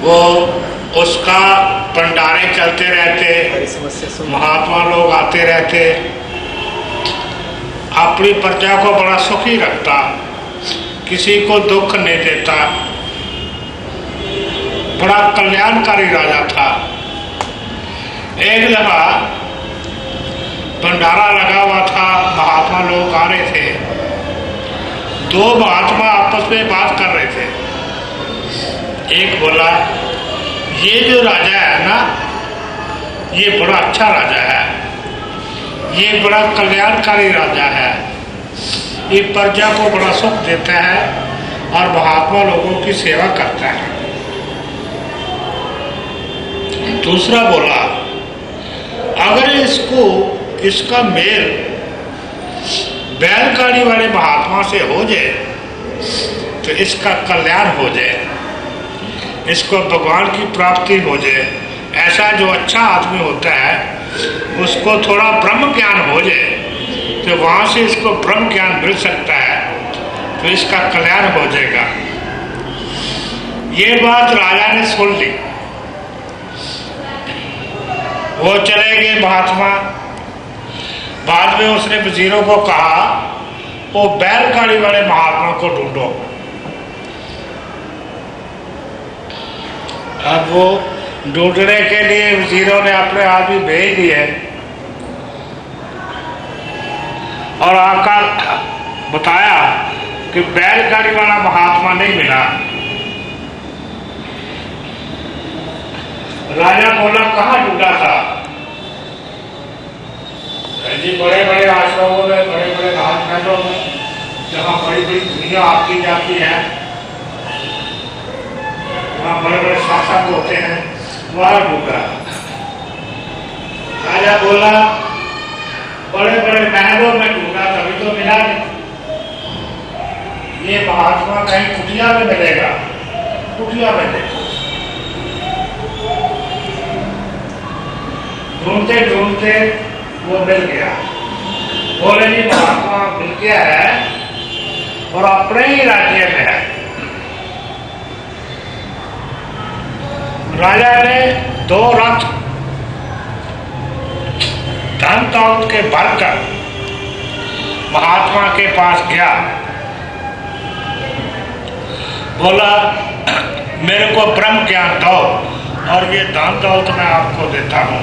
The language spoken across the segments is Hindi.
वो उसका भंडारे चलते रहते, महात्मा लोग आते रहते, अपनी प्रजा को बड़ा सुखी रखता, किसी को दुख नहीं देता, बड़ा कल्याणकारी राजा था। एक दफा भंडारा लगा हुआ था, महात्मा लोग आ रहे थे, दो महात्मा आपस में बात कर रहे थे। एक बोला, ये जो राजा है ना, ये बड़ा अच्छा राजा है, ये बड़ा कल्याणकारी राजा है, ये प्रजा को बड़ा सुख देता है और महात्मा लोगों की सेवा करता है। दूसरा बोला, अगर इसका मेल बैलगाड़ी वाले महात्मा से हो जाए तो इसका कल्याण हो जाए, इसको भगवान की प्राप्ति हो जाए। ऐसा जो अच्छा आदमी होता है उसको थोड़ा ब्रह्म ज्ञान हो जाए तो वहाँ से इसको ब्रह्म ज्ञान मिल सकता है, तो इसका कल्याण हो जाएगा। ये बात राजा ने सुन ली। वो चले गए महात्मा। बाद में उसने वजीरों को कहा, वो बैलगाड़ी वाले महात्मा को ढूंढो। अब वो ढूंढने के लिए वजीरों ने अपने आदमी भेज दिए और आकर बताया कि बैलगाड़ी वाला महात्मा नहीं मिला। राजा बोला, कहाँ ढूंढा था? जी बड़े बड़े आश्रमों में, बड़े बड़े राजमहलों में, जहाँ बड़ी बड़ी दुनिया आपकी जाती है, वहाँ बड़े बड़े शासक होते हैं, वहाँ ढूंढा। राजा बोला, बड़े बड़े महलों में ढूंढा, तभी तो मिला नहीं। ये महात्मा कहीं कुटिया में मिलेगा, कुटिया में देखो। ढूंढते ढूंढते वो मिल गया। बोले, जी महात्मा मिल गया है और अपने ही राज्य में है। राजा ने 2 रथ धन दौलत के भरकर महात्मा के पास गया। बोला, मेरे को ब्रह्म ज्ञान दो और ये धन दौलत मैं आपको देता हूं।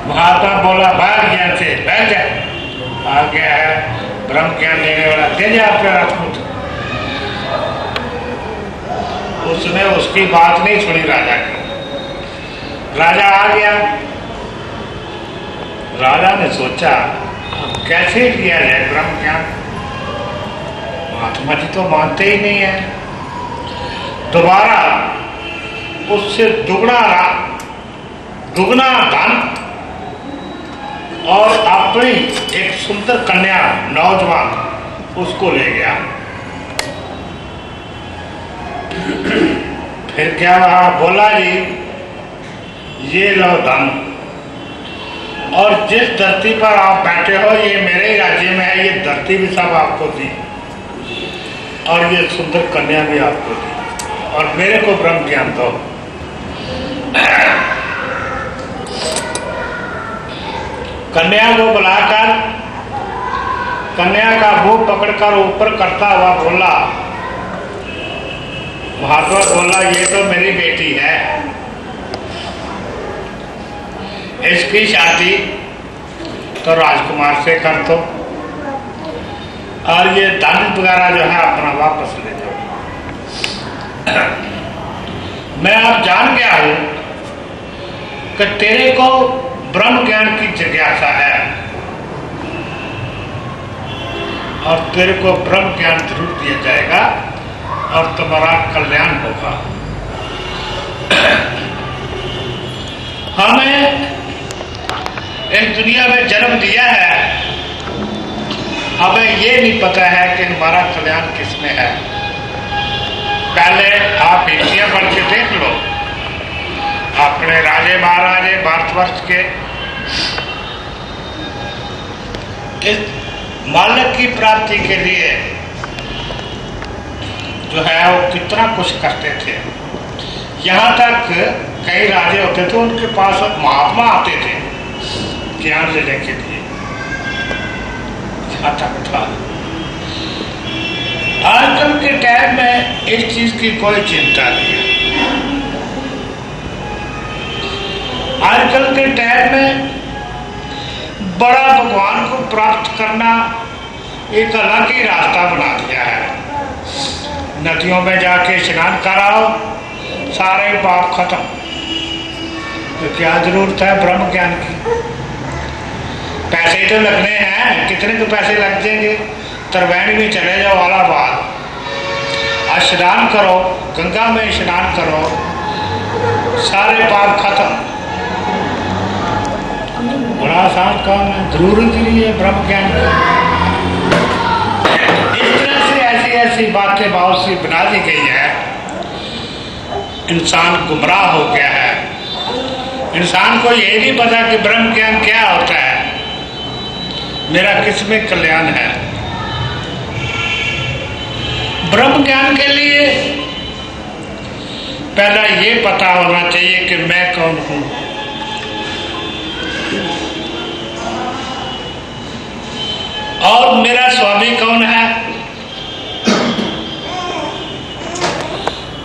महात्मा बोला, भाग ज्ञान से बैठ जा, आ गया है ब्रह्म ज्ञान देने वाला, दे जा अपने राजपूत। उसने उसकी बात नहीं सुनी राजा की। राजा आ गया। राजा ने सोचा, कैसे किया जाए ब्रह्म ज्ञान? महात्मा जी तो मानते ही नहीं है। दोबारा उससे दुगना धन और अपनी एक सुंदर कन्या नौजवान उसको ले गया। फिर क्या रहा? बोला, जी ये लो धन, और जिस धरती पर आप बैठे हो ये मेरे ही राज्य में है, ये धरती भी सब आपको दी और ये सुंदर कन्या भी आपको दी, और मेरे को ब्रह्म ज्ञान दो। कन्या को बुलाकर कन्या का मुंह पकड़कर ऊपर करता हुआ बोला, महात्मा बोला, ये तो मेरी बेटी है, इसकी शादी तो राजकुमार से कर दो और ये धन वगैरह जो है अपना वापस ले जाओ। मैं अब जान गया हूं कि तेरे को ब्रह्म ज्ञान की जिज्ञासा है और तेरे को ब्रह्म ज्ञान जरूर दिया जाएगा और तुम्हारा कल्याण होगा। हमें इस दुनिया में जन्म दिया है, हमें ये नहीं पता है कि हमारा कल्याण किसमें है। पहले आप इतिहास पढ़ के देख लो, अपने राजे महाराजे भारतवर्ष के इस मालिक की प्राप्ति के लिए जो है वो कितना कुछ करते थे। यहाँ तक कई राजे होते थे, उनके पास महात्मा आते थे ज्ञान लेने के लिए। यहाँ तक था। आजकल के टाइम में इस चीज की कोई चिंता नहीं है। आजकल के टाइम में बड़ा भगवान को प्राप्त करना एक अलग ही रास्ता बना दिया है। नदियों में जाके स्नान कराओ, सारे पाप खत्म। तो क्या जरूरत है ब्रह्म ज्ञान की? पैसे तो लगने हैं, कितने तो पैसे लग जाएंगे। त्रिवेणी में चले जाओ इलाहाबाद, स्नान करो, गंगा में स्नान करो, सारे पाप खत्म। बड़ा आसान काम है, जरूरत नहीं है ब्रह्म ज्ञान की। इस तरह से ऐसी ऐसी बातें बहुत सी बना दी गई है। इंसान गुमराह हो गया है। इंसान को ये नहीं पता कि ब्रह्म ज्ञान क्या होता है, मेरा किसमें कल्याण है। ब्रह्म ज्ञान के लिए पहला ये पता होना चाहिए कि मैं कौन हूं, और मेरा स्वामी कौन है।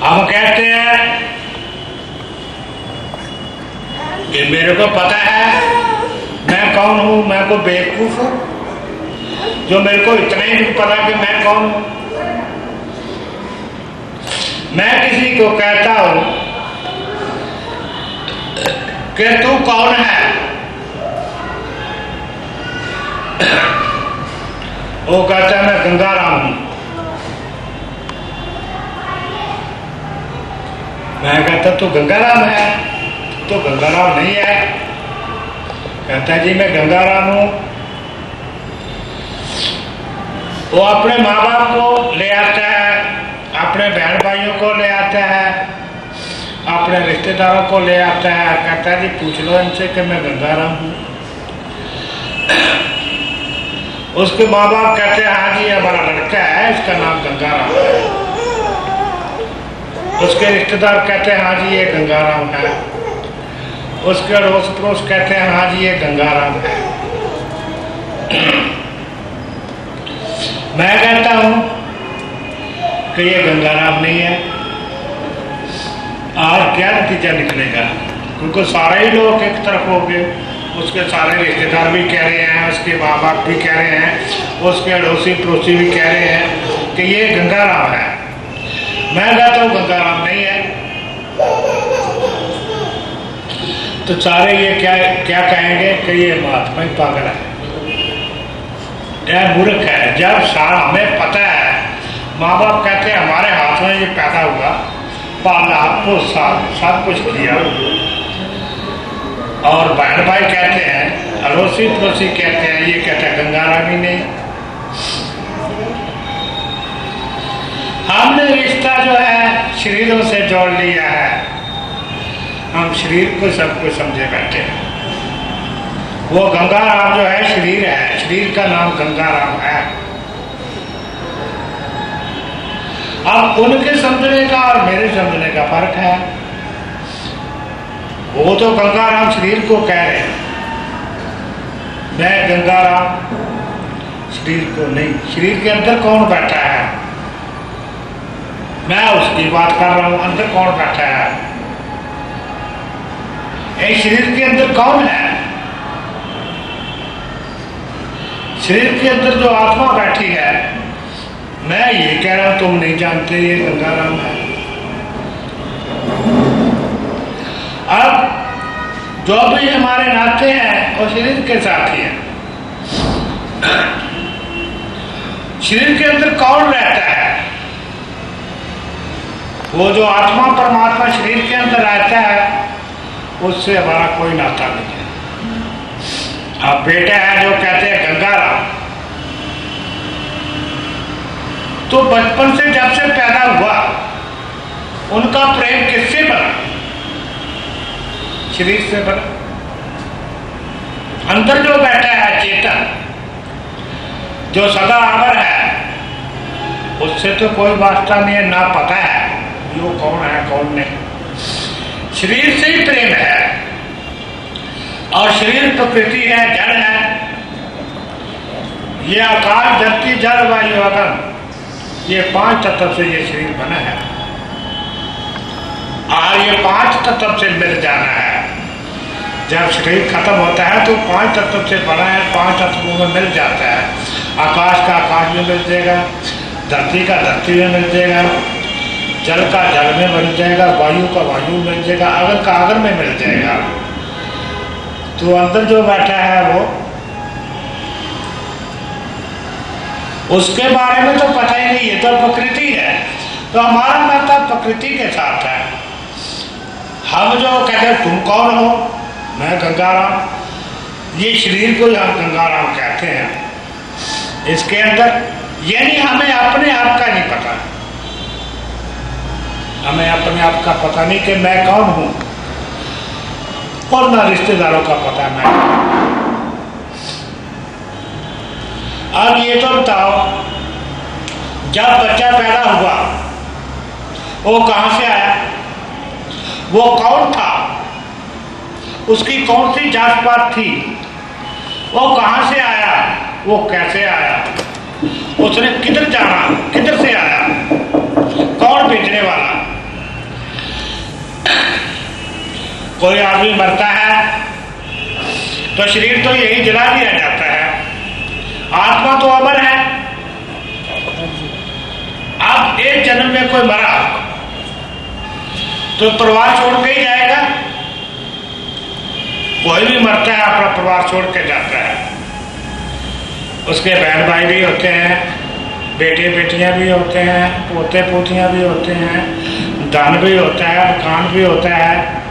हम कहते हैं कि मेरे को पता है मैं कौन हूं, मैं को बेवकूफ हूं जो मेरे को इतना ही नहीं पता कि मैं कौन हूं। मैं किसी को कहता हूं कि तू कौन है, वो कहता है मैं गंगाराम हूं। मैं कहता तू गंगाराम है, तो गंगाराम नहीं है। कहता है जी मैं गंगाराम हूं। वो अपने माँ बाप को ले आता है, अपने बहन भाइयों को ले आता है, अपने रिश्तेदारों को ले आता है। कहता है जी पूछ लो इनसे कि मैं गंगाराम हूं। उसके माँ बाप कहते हैं हाँ जी हमारा लड़का है, इसका नाम गंगाराम है। उसके रिश्तेदार कहते हैं हाँ जी ये गंगाराम है। उसके अड़ोस पड़ोस कहते हैं हाँ जी ये गंगाराम है। मैं कहता हूं कि ये गंगाराम नहीं है। आज क्या नतीजा निकलेगा, क्योंकि सारे ही लोग एक तरफ हो गए। उसके सारे रिश्तेदार भी कह रहे हैं, उसके माँ बाप भी कह रहे हैं, उसके अड़ोसी पड़ोसी भी कह रहे हैं कि ये गंगाराम है। मैं कहता हूँ गंगाराम नहीं है। तो सारे ये क्या क्या कहेंगे कि ये महात्मा ही पागल है, यह मूर्ख है। जब सारा हमें पता है, माँ बाप कहते हैं हमारे हाथ में ये पैदा हुआ, पाला, पोसा, सब कुछ किया, और बहन भाई कहते हैं, अड़ोसी पड़ोसी कहते हैं, ये कहते हैं गंगाराम ही नहीं। हमने रिश्ता जो है शरीरों से जोड़ लिया है। हम शरीर को सब कुछ समझे बैठे हैं। वो गंगाराम जो है शरीर है, शरीर का नाम गंगाराम है। अब उनके समझने का और मेरे समझने का फर्क है। वो तो गंगाराम शरीर को कह रहे हैं, मैं गंगाराम शरीर को नहीं। शरीर के अंदर कौन बैठा है, मैं उसकी बात कर रहा हूं। अंदर कौन बैठा है, एक शरीर के अंदर कौन है? शरीर के अंदर जो आत्मा बैठी है, मैं ये कह रहा हूं तुम नहीं जानते ये गंगाराम है। अब जो भी हमारे नाते हैं वो शरीर के साथ ही है। शरीर के अंदर कौन रहता है? वो जो आत्मा परमात्मा शरीर के अंदर रहता है, उससे हमारा कोई नाता नहीं है। अब बेटा है जो कहते हैं गंगाराम, तो बचपन से जब से पैदा हुआ उनका प्रेम किससे बना? शरीर से बना। अंदर जो बैठा है चेतन, जो सदा अमर है, उससे तो कोई वास्ता नहीं है, ना पता है वो कौन है कौन नहीं। शरीर से ही प्रेम है, और शरीर प्रकृति है, जड़ है। ये आकाश धरती जल वायु अग्नि, ये 5 तत्व से ये शरीर बना है, और ये 5 तत्व से मिल जाना है। जब शरीर खत्म होता है तो 5 तत्व से बना है, 5 तत्वों में मिल जाता है। आकाश का आकाश में मिल जाएगा, धरती का धरती में मिल जाएगा, जल का जल में मिल जाएगा, वायु का वायु में मिल जाएगा, अग्नि का अग्नि में मिल जाएगा। तो अंदर जो बैठा है वो, उसके बारे में तो पता ही नहीं, ये तो प्रकृति है। तो हमारा नाता प्रकृति के साथ है। हम जो कहते हैं तुम कौन हो, मैं गंगाराम, ये शरीर को हम गंगाराम कहते हैं। इसके अंदर यानी हमें अपने आप का नहीं पता, हमें अपने आप का पता नहीं कि मैं कौन हूं, और ना रिश्तेदारों का पता मैं। अब ये तो बताओ, जब बच्चा पैदा हुआ वो कहां से आया, वो कौन था, उसकी कौन सी जात पात थी, वो कहां से आया, वो कैसे आया, उसने किधर जाना, किधर से आया, कौन भेजने वाला। कोई आदमी मरता है तो शरीर तो यही जला दिया जाता है, आत्मा तो अमर है। अब एक जन्म में कोई मरा तो परिवार छोड़ के ही जाएगा। कोई भी मरता है अपना परिवार छोड़ के जाता है, उसके बहन भाई भी होते हैं, बेटे बेटियां भी होते हैं, पोते पोतियां भी होते हैं, धन भी होता है, मकान भी होता है,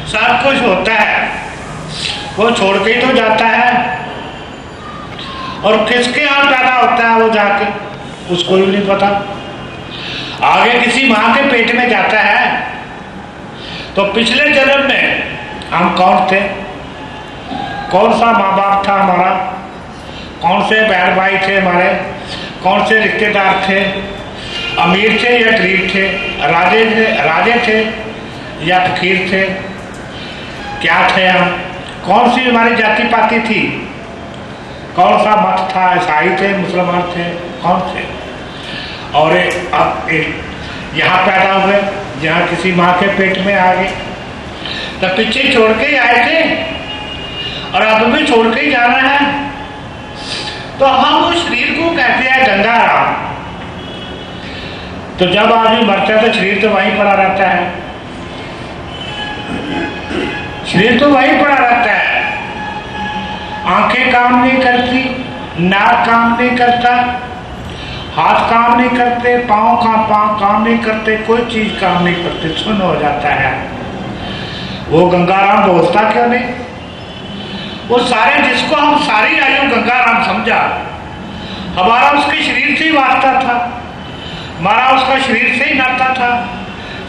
सब कुछ होता है। वो छोड़ के ही तो जाता है, और किसके यहाँ पैदा होता है वो जाके, उसको भी नहीं पता। आगे किसी माँ के पेट में जाता है तो पिछले जन्म में हम कौन थे, कौन सा माँ बाप था हमारा, कौन से बहन भाई थे हमारे, कौन से रिश्तेदार थे, अमीर थे या गरीब थे, राजे थे या फकीर थे, क्या थे हम, कौन सी हमारी जाति पाति थी, कौन सा मत था, ईसाई थे, मुसलमान थे, कौन थे। और अब यहाँ पैदा हुए, यहाँ किसी माँ के पेट में आ गए, तो पीछे छोड़ के ही आए थे और अब भी छोड़ के ही जाना है। तो हम उस शरीर को कहते हैं गंगाराम। तो जब आदमी मरता है तो शरीर तो वहीं पड़ा रहता है, शरीर तो वहीं पड़ा रहता है। आंखें काम नहीं करती, नाक काम नहीं करता, हाथ काम नहीं करते, पाँव काम नहीं करते, कोई चीज काम नहीं करते, सुन्न हो जाता है। वो गंगाराम बोलता क्यों नहीं? वो सारे, जिसको हम सारी आयु गंगाराम समझा, हमारा उसके शरीर से ही वास्ता था, हमारा उसका शरीर से ही नाता था,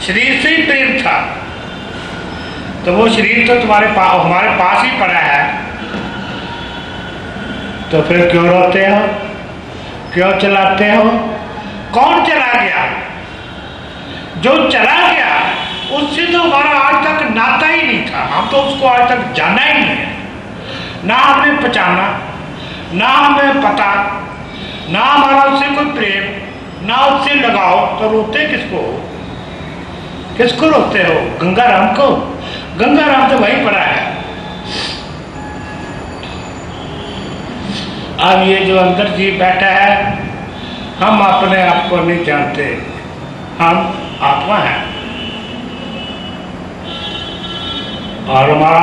शरीर से ही प्रेम था। तो वो शरीर तो हमारे पास ही पड़ा है, तो फिर क्यों रोते हो, क्यों चलाते हो? कौन चला गया? जो चला गया उससे तो हमारा आज तक नाता ही नहीं था, हम तो उसको आज तक जाना ही नहीं है, ना हमने पहचाना, ना हमें पता, ना हमारा उससे कोई प्रेम, ना उससे लगाओ। तो रोते किसको, किसको रोते हो? गंगाराम को। गंगाराम तो वहीं पड़ा है। अब ये जो अंदर जी बैठा है, हम अपने आप को नहीं जानते, हम आत्मा है, और हमारा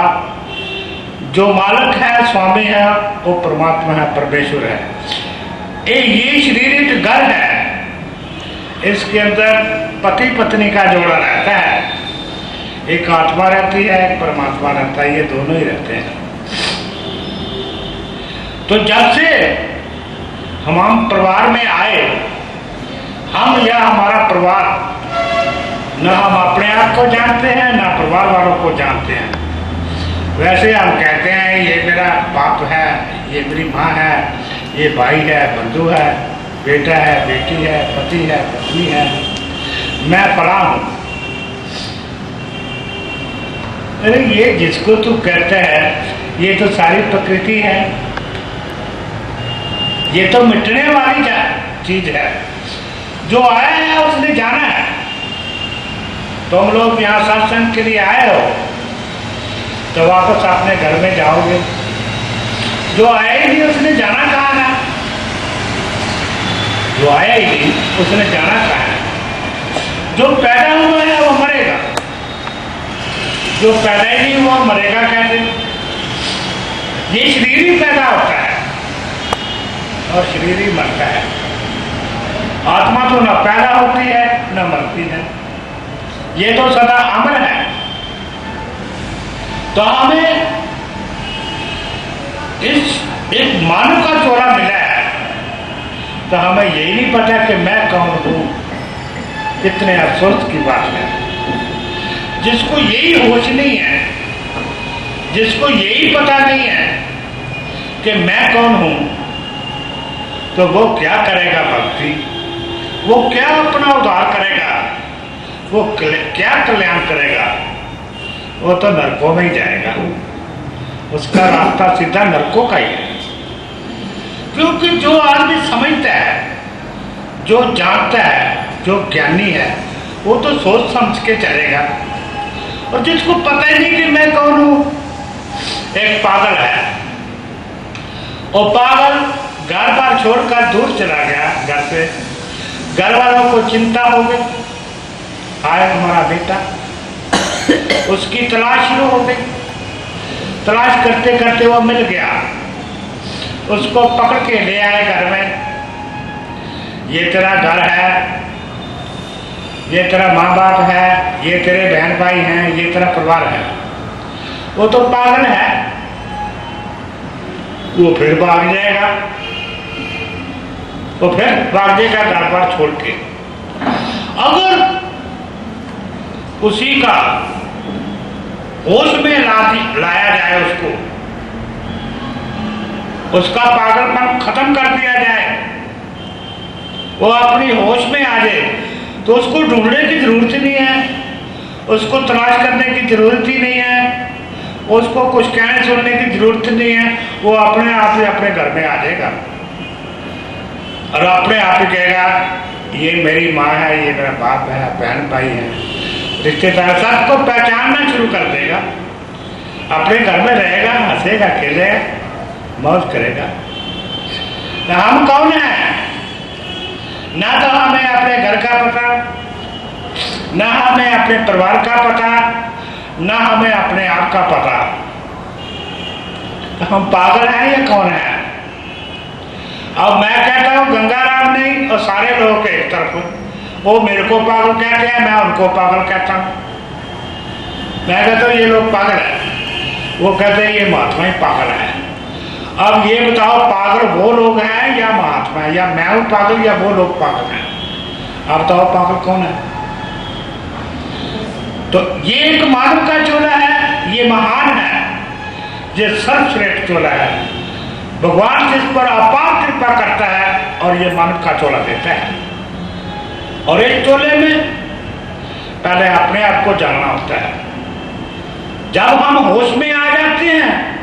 जो मालिक है, स्वामी है, वो परमात्मा है, परमेश्वर है। ये शरीर एक घर है, इसके अंदर पति पत्नी का जोड़ा रहता है, एक आत्मा रहती है, एक परमात्मा रहता है, ये दोनों ही रहते हैं। तो जब से हम परिवार में आए, हम या हमारा परिवार, न हम अपने आप को जानते हैं, न परिवार वालों को जानते हैं। वैसे हम कहते हैं ये मेरा बाप है, ये मेरी माँ है, ये भाई है, बंधु है, बेटा है, बेटी है, पति है, पत्नी है, मैं पड़ा हूं। अरे ये जिसको तू कहता है ये तो सारी प्रकृति है, ये तो मिटने वाली चीज है। जो आया है उसने जाना है। तुम लोग यहाँ सत्संग के लिए आए हो तो वापस अपने घर में जाओगे। जो आया ही नहीं उसने जाना कहाँ है? जो आया ही नहीं उसने जाना कहाँ है? जो पैदा हुआ है वो मरेगा, जो पैदा ही नहीं हुआ मरेगा कैसे? ये शरीर ही पैदा होता है और शरीर ही मरता है। आत्मा तो न पैदा होती है न मरती है, ये तो सदा अमर है। तो हमें इस मानव का चोला मिला है तो हमें यही नहीं पता कि मैं कौन हूं। कितने अफसोस की बात है। जिसको यही होश नहीं है, जिसको यही पता नहीं है कि मैं कौन हूं, तो वो क्या करेगा भक्ति? वो क्या अपना उद्धार करेगा? वो क्या कल्याण करेगा? वो तो नरकों में ही जाएगा। उसका रास्ता सीधा नरकों का ही है। क्योंकि जो आदमी समझता है, जो जानता है, जो ज्ञानी है, वो तो सोच समझ के चलेगा। और जिसको पता ही नहीं कि मैं कौन हूं, एक पागल है। और पागल घर बार छोड़कर दूर चला गया घर से। घर वालों को चिंता हो गई, आया हमारा बेटा। उसकी तलाश शुरू हो गई। तलाश करते करते वो मिल गया। उसको पकड़ के ले आए घर में। ये तेरा घर है, ये तेरा माँ बाप है, ये तेरे बहन भाई हैं, ये तेरा परिवार है। वो तो पागल है, वो फिर भाग जाएगा। वो फिर भाग जाएगा घर बार छोड़ के। अगर उसी का होश में लाया जाए, उसका पागलपन खत्म कर दिया जाए, वो अपनी होश में आ जाए, तो उसको ढूंढने की जरूरत ही नहीं है, उसको तलाश करने की जरूरत ही नहीं है, उसको कुछ कहने सुनने की जरूरत नहीं है। वो अपने आप ही अपने घर में आ जाएगा और अपने आप ही कहेगा ये मेरी माँ है, ये मेरा बाप है, बहन भाई है, रिश्तेदार, सबको पहचानना शुरू कर देगा। अपने घर में रहेगा, हंसेगा, खेलेगा, मौज करेगा। तो हम कौन हैं? ना तो हमें अपने घर का पता, ना हमें अपने परिवार का पता, ना हमें अपने आप का पता। तो हम पागल हैं या कौन है? अब मैं कहता हूं गंगाराम नहीं और सारे लोग एक तरफ, वो मेरे को पागल कहते हैं, मैं उनको पागल कहता हूं। मैं कहता हूं ये लोग पागल हैं, वो कहते हैं ये महात्मा ही पागल है। अब ये बताओ पागल वो लोग हैं या महात्मा, या मैं हूं पागल या वो लोग पागल हैं? आप बताओ पागल कौन है? तो ये एक मानव का चोला है, ये महान है, ये सर्वश्रेष्ठ चोला है। भगवान जिस पर अपार कृपा करता है और ये मानव का चोला देता है। और इस चोले में पहले अपने आप को जानना होता है। जब हम होश में आ जाते हैं,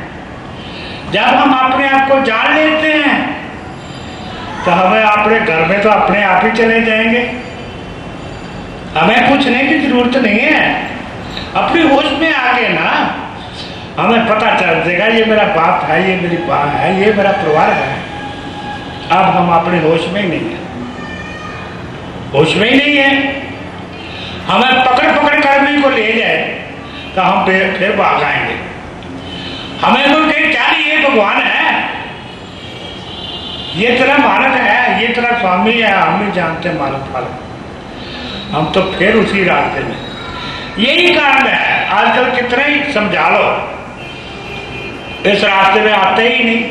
जब हम अपने आप को जान लेते हैं, तो हमें अपने घर में तो अपने आप ही चले जाएंगे। हमें पूछने की जरूरत नहीं है। अपनी होश में आके ना हमें पता चल जाएगा ये मेरा बाप है, ये मेरी माँ है, ये मेरा परिवार है। अब हम अपने होश में ही नहीं है, होश में ही नहीं है। हमें पकड़ पकड़ करने को ले जाए तो हम फिर भाग आएंगे। हमें कोई कहे क्या ये भगवान है, ये तेरा मालिक है, ये तेरा स्वामी है, हम नहीं जानते मालिक फालिक, हम तो फिर उसी रास्ते में। यही कारण है आजकल कितने ही समझा लो, इस रास्ते में आते ही नहीं,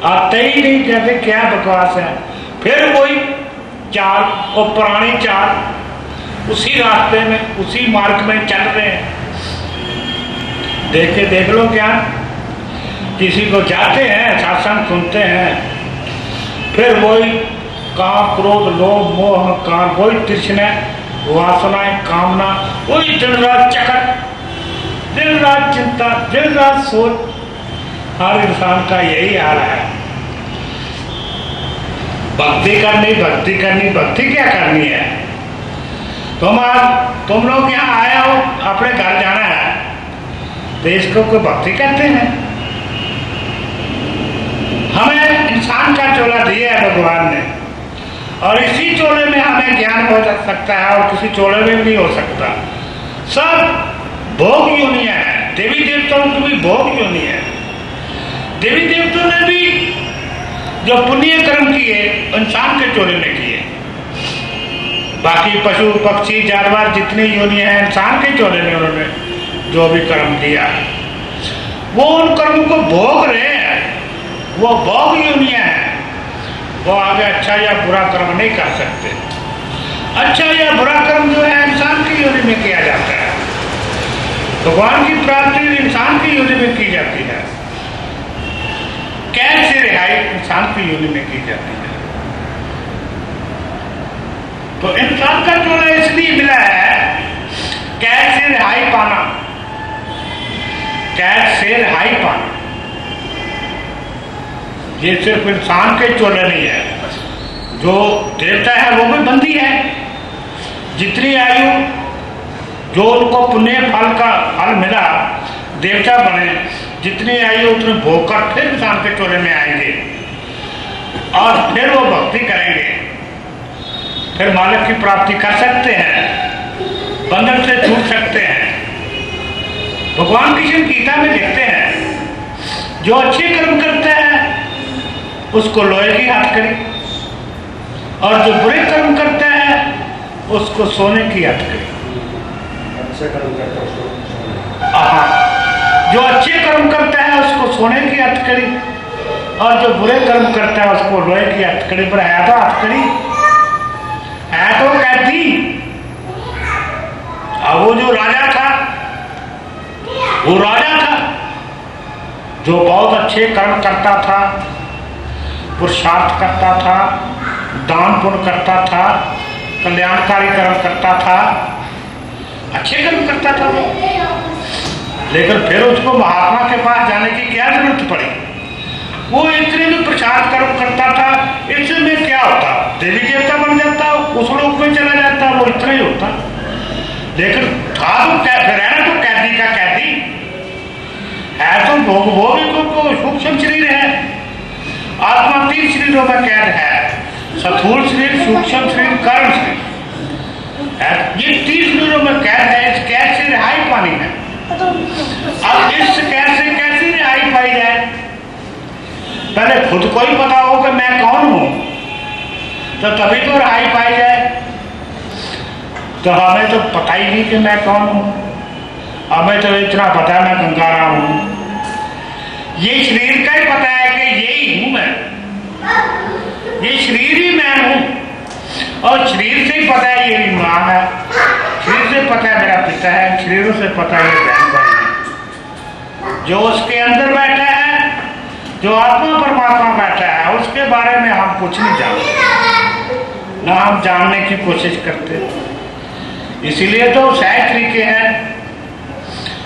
आते ही नहीं, कहते क्या बकवास है। फिर वही चाल और पुरानी चाल, उसी रास्ते में उसी मार्ग में चल रहे हैं। देख लो क्या, किसी को जाते हैं, सत्संग सुनते हैं, फिर वही काम, क्रोध, लोभ, मोह, अहंकार, वही तृष्णा, वासनाएं, कामना, वही दिन रात चक्कर, दिन रात चिंता, दिन रात सोच। हर इंसान का यही हाल है। भक्ति करनी, भक्ति करनी, भक्ति क्या करनी है? तुम लोग यहाँ आए हो, अपने घर जाना है, तो इसको कोई भक्ति कहते हैं? हमें इंसान का चोला दिया है भगवान ने, और इसी चोले में हमें ज्ञान हो सकता है और किसी चोले में भी नहीं हो सकता। सब भोग योनियां हैं। देवी देवताओं की भी भोग योनि है। देवी देवताओं ने भी जो पुण्य कर्म किए इंसान के चोले में किए। बाकी पशु पक्षी जानवर जितनी योनियां हैं इंसान के चोले में उन्होंने जो भी कर्म किया वो उन कर्मों को भोग रहे हैं। वो भोग योनियां हैं। वो आगे अच्छा या बुरा कर्म नहीं कर सकते। अच्छा या बुरा कर्म जो है इंसान की योनि में किया जाता है। भगवान की प्राप्ति इंसान की योनि में की जाती है। कैद से रिहाई इंसान की योनि में की जाती है। तो इंसान का चोला इसलिए मिला है कैद से रिहाई पाना। कैद से रिहाई पाना ये सिर्फ इंसान के चोले नहीं है। जो देवता है वो भी बंदी है। जितनी आयु जो उनको पुण्य फल का फल मिला देवता बने, जितनी आयु उतने भोग कर फिर इंसान के चोले में आएंगे और फिर वो भक्ति करेंगे, फिर मालिक की प्राप्ति कर सकते हैं, बंधन से छूट सकते हैं। भगवान कृष्ण गीता में लिखते हैं जो अच्छे कर्म करते हैं उसको लोहे की हथकड़ी, और जो बुरे कर्म करता है उसको सोने की हथकड़ी। अच्छे कर्म करता है जो अच्छे कर्म करता है उसको सोने की हथकड़ी, और जो बुरे कर्म करता है उसको लोहे की हथकड़ी। पर है तो हथकड़ी, है तो कैदी। अब वो जो राजा था वो राजा था जो बहुत अच्छे कर्म करता था, पुरुषार्थ करता था, दान पुण्य करता था, कल्याणकारी कर्म करता था, अच्छे कर्म करता था वो। लेकिन फिर उसको महात्मा के पास जाने की क्या जरूरत पड़ी? वो इतने भी पुरुषार्थ कर्म करता था, इसमें क्या होता? देवी देवता बन जाता, उस लोक में चला जाता, वो इतना ही होता। लेकिन था तो रहना तो कैदी का कैदी है, तो भोग को सूक्ष्म शरीर है। आत्मा 3 शरीरों में कैद है, स्थूल शरीर, सूक्ष्म शरीर, कारण शरीर। ये 3 शरीरों में कैद है। इस कैद से रिहाई पानी है। अब इस कैद से कैसे रिहाई पाई जाए? पहले खुद को ही पता हो कि मैं कौन हूं, तो तभी तो रिहाई पाई जाए। तो हमें तो पता ही नहीं कि मैं कौन हूं। हमें तो इतना पता है मैं गंगाराम हूं। ये शरीर का ही पता है कि यही हूं मैं, ये शरीर ही मैं हूं। और शरीर से ही पता है ये मां है, शरीर से पता है मेरा पिता है, शरीरों से पता है ये बहन भाई है। जो उसके अंदर बैठा है, जो आत्मा परमात्मा बैठा है, उसके बारे में हम कुछ नहीं जानते, ना हम जानने की कोशिश करते। इसीलिए तो सही तरीके हैं।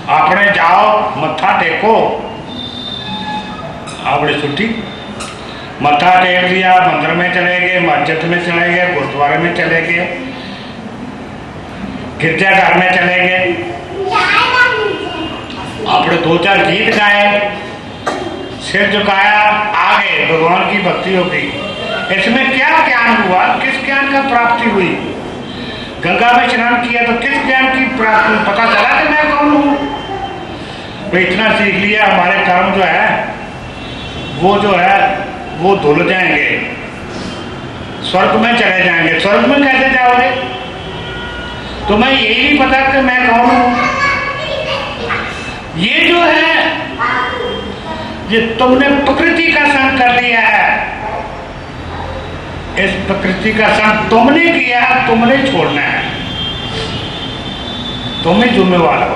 आपने जाओ मत्था टेको, आपने छुट्टी मत्था टेक दिया, मंदिर में चले गए, मस्जिद में चले गए, गुरुद्वारे में चले गए, गिरजाघर में चले गए, आपने 2-4 गीत गाए, सिर झुकाया, आ गए, भगवान की भक्ति हो गई। इसमें क्या ज्ञान हुआ? किस ज्ञान का प्राप्ति हुई? गंगा में स्नान किया तो किस ज्ञान की प्राप्ति? पता चला कि मैं कौन हूं? भाई इतना सीख लिया, हमारे कर्म जो है वो धुल जाएंगे, स्वर्ग में चले जाएंगे। स्वर्ग में कैसे जाओगे? तुम्हें यही नहीं पता कि मैं कौन हूं। ये जो है ये तुमने प्रकृति का संग कर लिया है। इस प्रकृति का संग तुमने किया, तुमने छोड़ना है, तुम ही जिम्मेवार हो।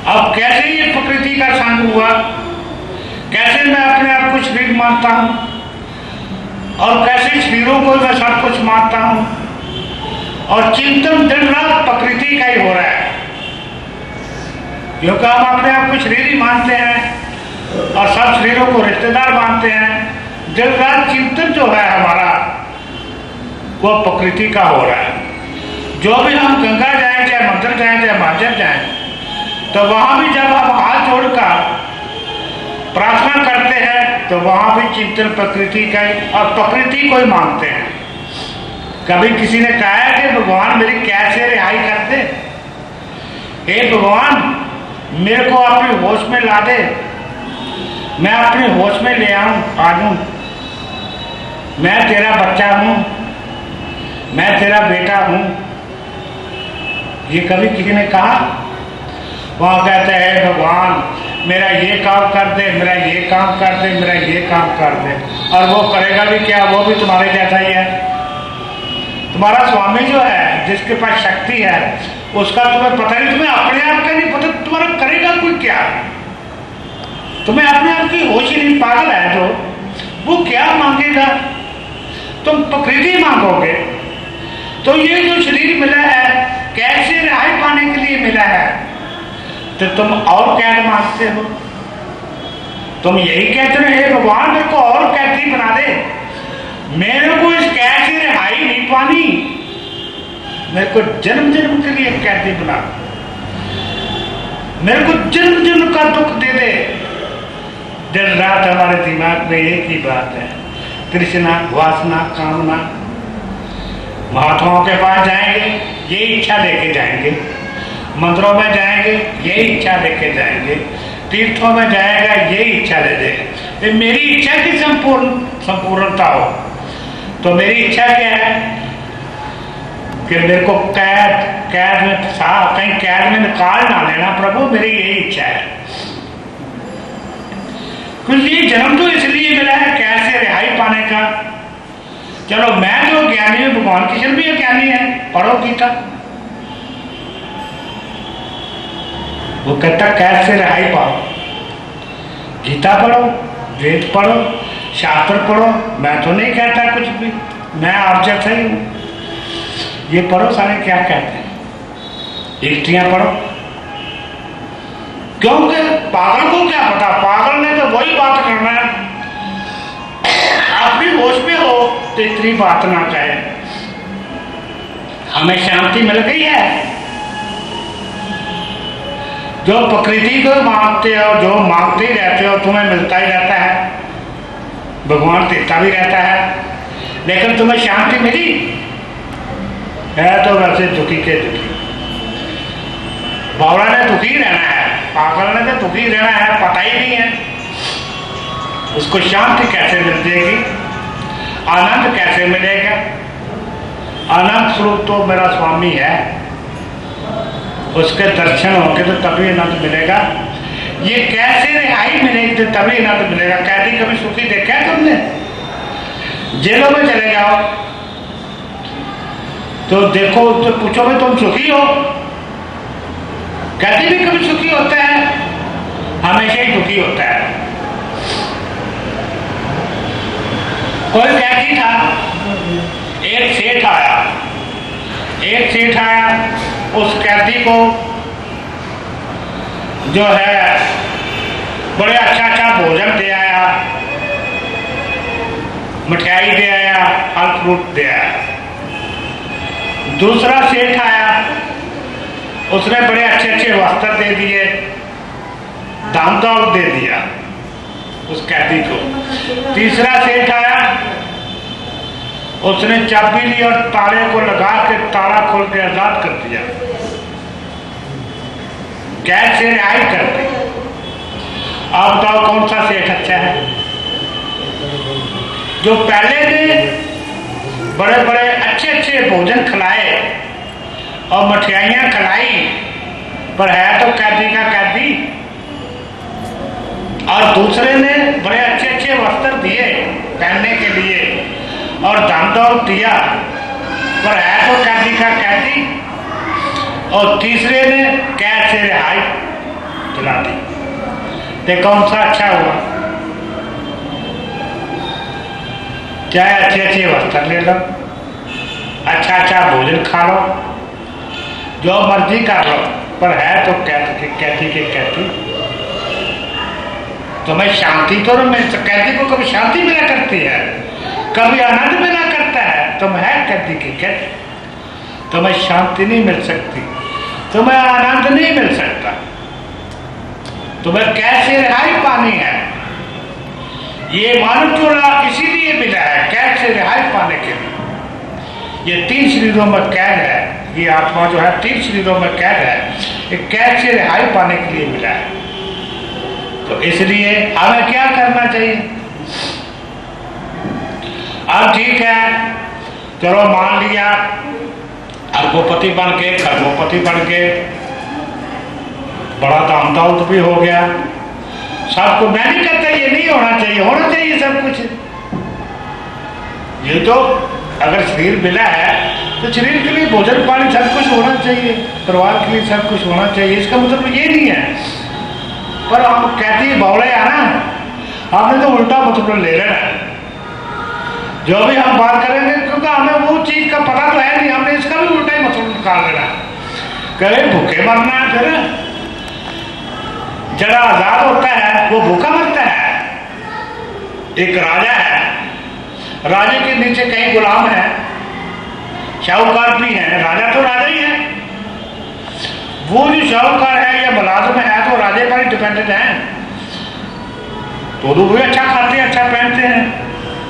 अब कैसे ये प्रकृति का संग हुआ? कैसे मैं अपने आप को शरीर मानता हूँ और कैसे शरीरों को मैं सब कुछ मानता हूँ, और चिंतन दिन रात प्रकृति का ही हो रहा है, क्योंकि हम अपने आप को शरीर ही मानते हैं और सब शरीरों को रिश्तेदार मानते हैं। दिन रात चिंतन जो है हमारा वो प्रकृति का हो रहा है। जो भी हम गंगा जाएं, चाहे मंदिर जाएं, चाहे मस्जिद जाएं, तो वहां भी जब हम हाथ जोड़कर प्रार्थना करते हैं तो वहां भी चिंतन प्रकृति का और प्रकृति को ही मानते हैं। कभी किसी ने कहा है कि भगवान मेरी कैसे रिहाई कर दे, हे भगवान मेरे को अपने होश में ला दे, मैं अपने होश में ले आऊं, आ जाऊं, मैं तेरा बच्चा हूं, मैं तेरा बेटा हूं। ये कभी किसी ने कहा? वहां कहते हैं भगवान मेरा ये काम कर दे, मेरा ये काम कर दे, मेरा ये काम कर दे, और वो करेगा भी क्या? वो भी तुम्हारे जैसा ही है। तुम्हारा स्वामी जो है, जिसके पास शक्ति है, उसका तुम्हें पता नहीं, तुम्हें अपने आप का नहीं पता, तुम्हारा करेगा कोई क्या? तुम्हें अपने आप की होश ही नहीं, पागल है जो, वो क्या मांगेगा? तुम प्रकृति मांगोगे। तो ये जो शरीर मिला है कैसे रिहाई पाने के लिए मिला है, तो तुम और क्या मांगते हो? तुम यही कहते हो हे भगवान मेरे को और कैदी बना दे, मेरे को इस कैद से रिहाई नहीं पानी, मेरे को जन्म जन्म के लिए कैदी बना, मेरे को जन्म जन्म का दुख दे दे। दिन रात हमारे दिमाग में एक ही बात है, तृष्णा, वासना, कामना। महात्माओं के पास जाएंगे ये इच्छा लेके जाएंगे, मंदिरों में जाएंगे ये इच्छा लेके जाएंगे, तीर्थों में जाएगा ये इच्छा ले जाएंगे। मेरी इच्छा की संपूर्णता हो, तो मेरी इच्छा क्या है कि मेरे को कैद में फंसा, कहीं कैद में निकाल ना लेना प्रभु, मेरी यही इच्छा है। कुछ ये जन्म तो इसलिए मिला है कैसे रिहाई पाने का। चलो मैं जो ज्ञानी हूं, भगवान कृष्ण भी ज्ञानी है, पढ़ो गीता। वो कहता कैद से रिहाई पाओ, गीता पढ़ो, वेद पढ़ो, शास्त्र पढ़ो। मैं तो नहीं कहता कुछ भी, मैं आप जैसा ही हूं। ये पढ़ो सारे क्या कहते हैं, युक्तियां पढ़ो, क्योंकि पागल को क्या पता, पागल ने तो वही बात करना है। आप भी होश में हो तो इतनी बात ना कहे। हमें शांति मिल गई है। जो प्रकृति को मांगते हो, जो मांगते ही रहते हो, तुम्हें मिलता ही रहता है, भगवान देता भी रहता है, लेकिन तुम्हें शांति मिली है तो वैसे दुखी के दुखी। बावड़ा ने दुखी रहना है, पागल ने तो दुखी रहना है, पता ही नहीं है उसको शांति कैसे मिल जाएगी, आनंद कैसे मिलेगा। आनंद स्वरूप तो मेरा स्वामी है, उसके दर्शन होंगे तो तभी आनंद मिलेगा। ये कैसे रिहाई मिलेगी तो तभी आनंद मिलेगा। कैदी कभी सुखी देखा है तुमने? जेलों में चले जाओ तो देखो, तो पूछो भाई तुम सुखी हो? कैदी भी कभी सुखी होता है? हमेशा ही दुखी होता है। कोई कैदी था, एक सेठ आया, उस कैदी को जो है बड़े अच्छा भोजन दे आया, मिठाई दे आया, फल फ्रूट दे आया। दूसरा सेठ आया, उसने बड़े अच्छे वस्त्र दे दिए, दाम दौलत दे दिया उस कैदी को। तीसरा सेठ आया, उसने चाबी ली और ताले को लगा के ताला खोल के आजाद कर दिया, कैद से रिहाई कर दी। आप बताओ कौन सा सेठ अच्छा है? जो पहले ने बड़े बड़े अच्छे भोजन खिलाए और मठियाइयां खिलाई, पर है तो कैदी का कैदी, और दूसरे ने बड़े अच्छे वस्त्र दिए पहनने के लिए और दाम दौलत दिया, पर है तो कैदी का कैदी, और तीसरे ने कैद से रिहाई दिला दी। तो कौन सा अच्छा हुआ? चाहे अच्छे अच्छे वस्त्र ले लो, अच्छा अच्छा भोजन खा लो, जो मर्जी कर लो, पर है तो कहती के कहती तुम्हें शांति तो नहीं मिल सकती। कहती को कभी शांति मिला करती है, कभी आनंद मिला करता है। तुम है कहती की कहती, तुम्हें शांति नहीं मिल सकती, तुम्हें आनंद नहीं मिल सकता, तुम्हें कैसे रिहाई पानी है। ये मानव चोला इसीलिए मिला है, कैसे रिहाई पाने के लिए। ये 3 शरीरों में कैद है, ये आत्मा जो है 3 शरीरों में कैद है, ये कैसे रिहाई पाने के लिए मिला है। तो इसलिए हमें क्या करना चाहिए। अब ठीक है, चलो मान लिया अरबोपति बन के, खरबोपति बन के, बड़ा दाम दौलत भी हो गया सबको। मैं नहीं कहता ये नहीं होना चाहिए, होना चाहिए सब कुछ। ये तो अगर शरीर मिला है तो शरीर के लिए भोजन पानी सब कुछ होना चाहिए, परिवार के लिए सब कुछ होना चाहिए। इसका मतलब ये नहीं है, पर हम कहती है बौड़े है ना, आपने तो उल्टा मतलब ले लेना है जो भी हम बात करेंगे, क्योंकि हमें वो चीज का पता तो है नहीं, हमने इसका भी उल्टा ही मतलब निकाल लेना है। कहे भूखे मरना है, फिर जरा आजाद होता है वो भूखा मरता है। एक राजा है, राजे के नीचे कई गुलाम है, शाहूकार भी है, राजा तो राजा ही है। वो जो शाहूकार है या मुलाजिम है तो राजे पर ही डिपेंडेंट है, तो भी अच्छा खाते हैं, अच्छा पहनते हैं।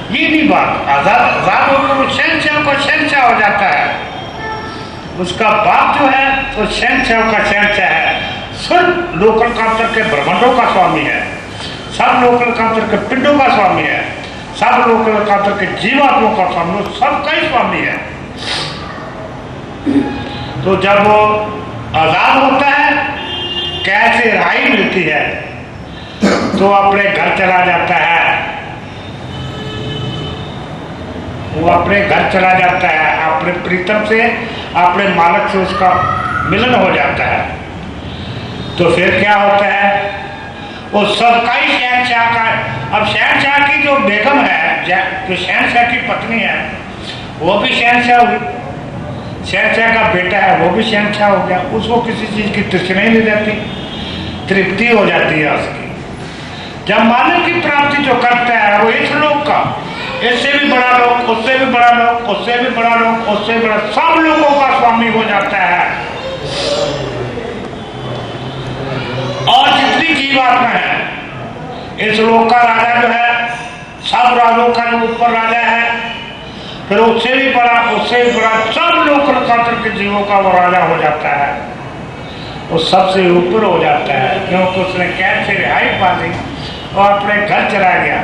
ये नहीं बात, आजाद होकर वो शहंशाह का शहंशाह हो जाता है। उसका बाप जो है वो शहंशाह का शहंशाह है, सब लोकल कांतर के ब्रह्मांडों का स्वामी है, सब लोकल कांतर के पिंडों का स्वामी है, सब लोकल कांतर के जीवात्मों का स्वामी, सबका ही स्वामी है। तो जब वो आजाद होता है, कैसे रिहाई मिलती है, तो अपने घर चला जाता है, वो अपने घर चला जाता है, अपने प्रीतम से, अपने मालिक से उसका मिलन हो जाता है। तो फिर क्या होता है, वो सबका ही शहंशाह का। अब शहंशाह की जो बेगम है, जो शहंशाह की पत्नी है, वो भी शहंशाह हुई, शहंशाह का बेटा है वो भी शहंशाह हो गया। उसको किसी चीज की तृष्णा ही नहीं रहती, तृप्ति हो जाती है उसकी। जब मानव की प्राप्ति जो करता है वो इस लोक का, इससे भी बड़ा लोग, उससे भी बड़ा लोग, उससे भी बड़ा लोग, उससे बड़ा, सब लोगों का स्वामी हो जाता है। और जितनी जीवात्मा है, इस लोक का राजा जो है, सब राजों का जो ऊपर राजा है, फिर उससे भी बड़ा, उससे भी बड़ा, सब लोक के जीवों का वो राजा हो जाता है, वो सबसे ऊपर हो जाता है, क्योंकि उसने कैद से रिहाई पा ली और अपने घर चला गया।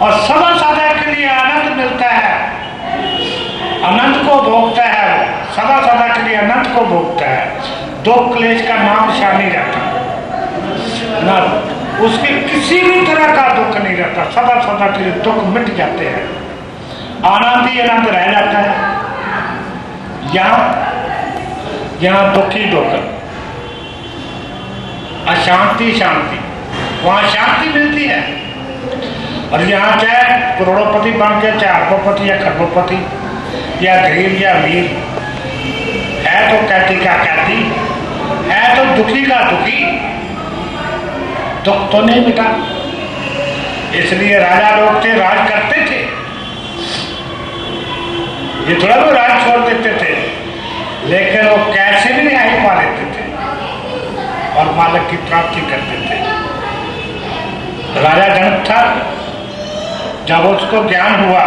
और सदा सदा के लिए आनंद मिलता है, अनंत को भोगता है, सदा सदा के लिए अनंत को भोगता है। दुख क्लेश का नाम निशान नहीं रहता ना, उसके किसी भी तरह का दुख नहीं रहता, सदा सदा के लिए दुख मिट जाते हैं, आनंद ही आनंद रह जाता है। यहाँ दुख ही दुख, अशांति शांति, वहां शांति मिलती है। और यहाँ चाहे करोड़ोपति बन के, चाहे अरबोपति या खरबोपति या गरीब या अमीर है, तो कहती का कहती है, तो दुखी का दुखी, दुख तो नहीं मिटा। इसलिए राजा लोग थे, राज करते थे, ये थोड़ा वो राज छोड़ देते थे, लेकिन वो कैसे भी रिहाई पा लेते थे और मालिक की प्राप्ति करते थे। राजा जनक था, जब उसको ज्ञान हुआ,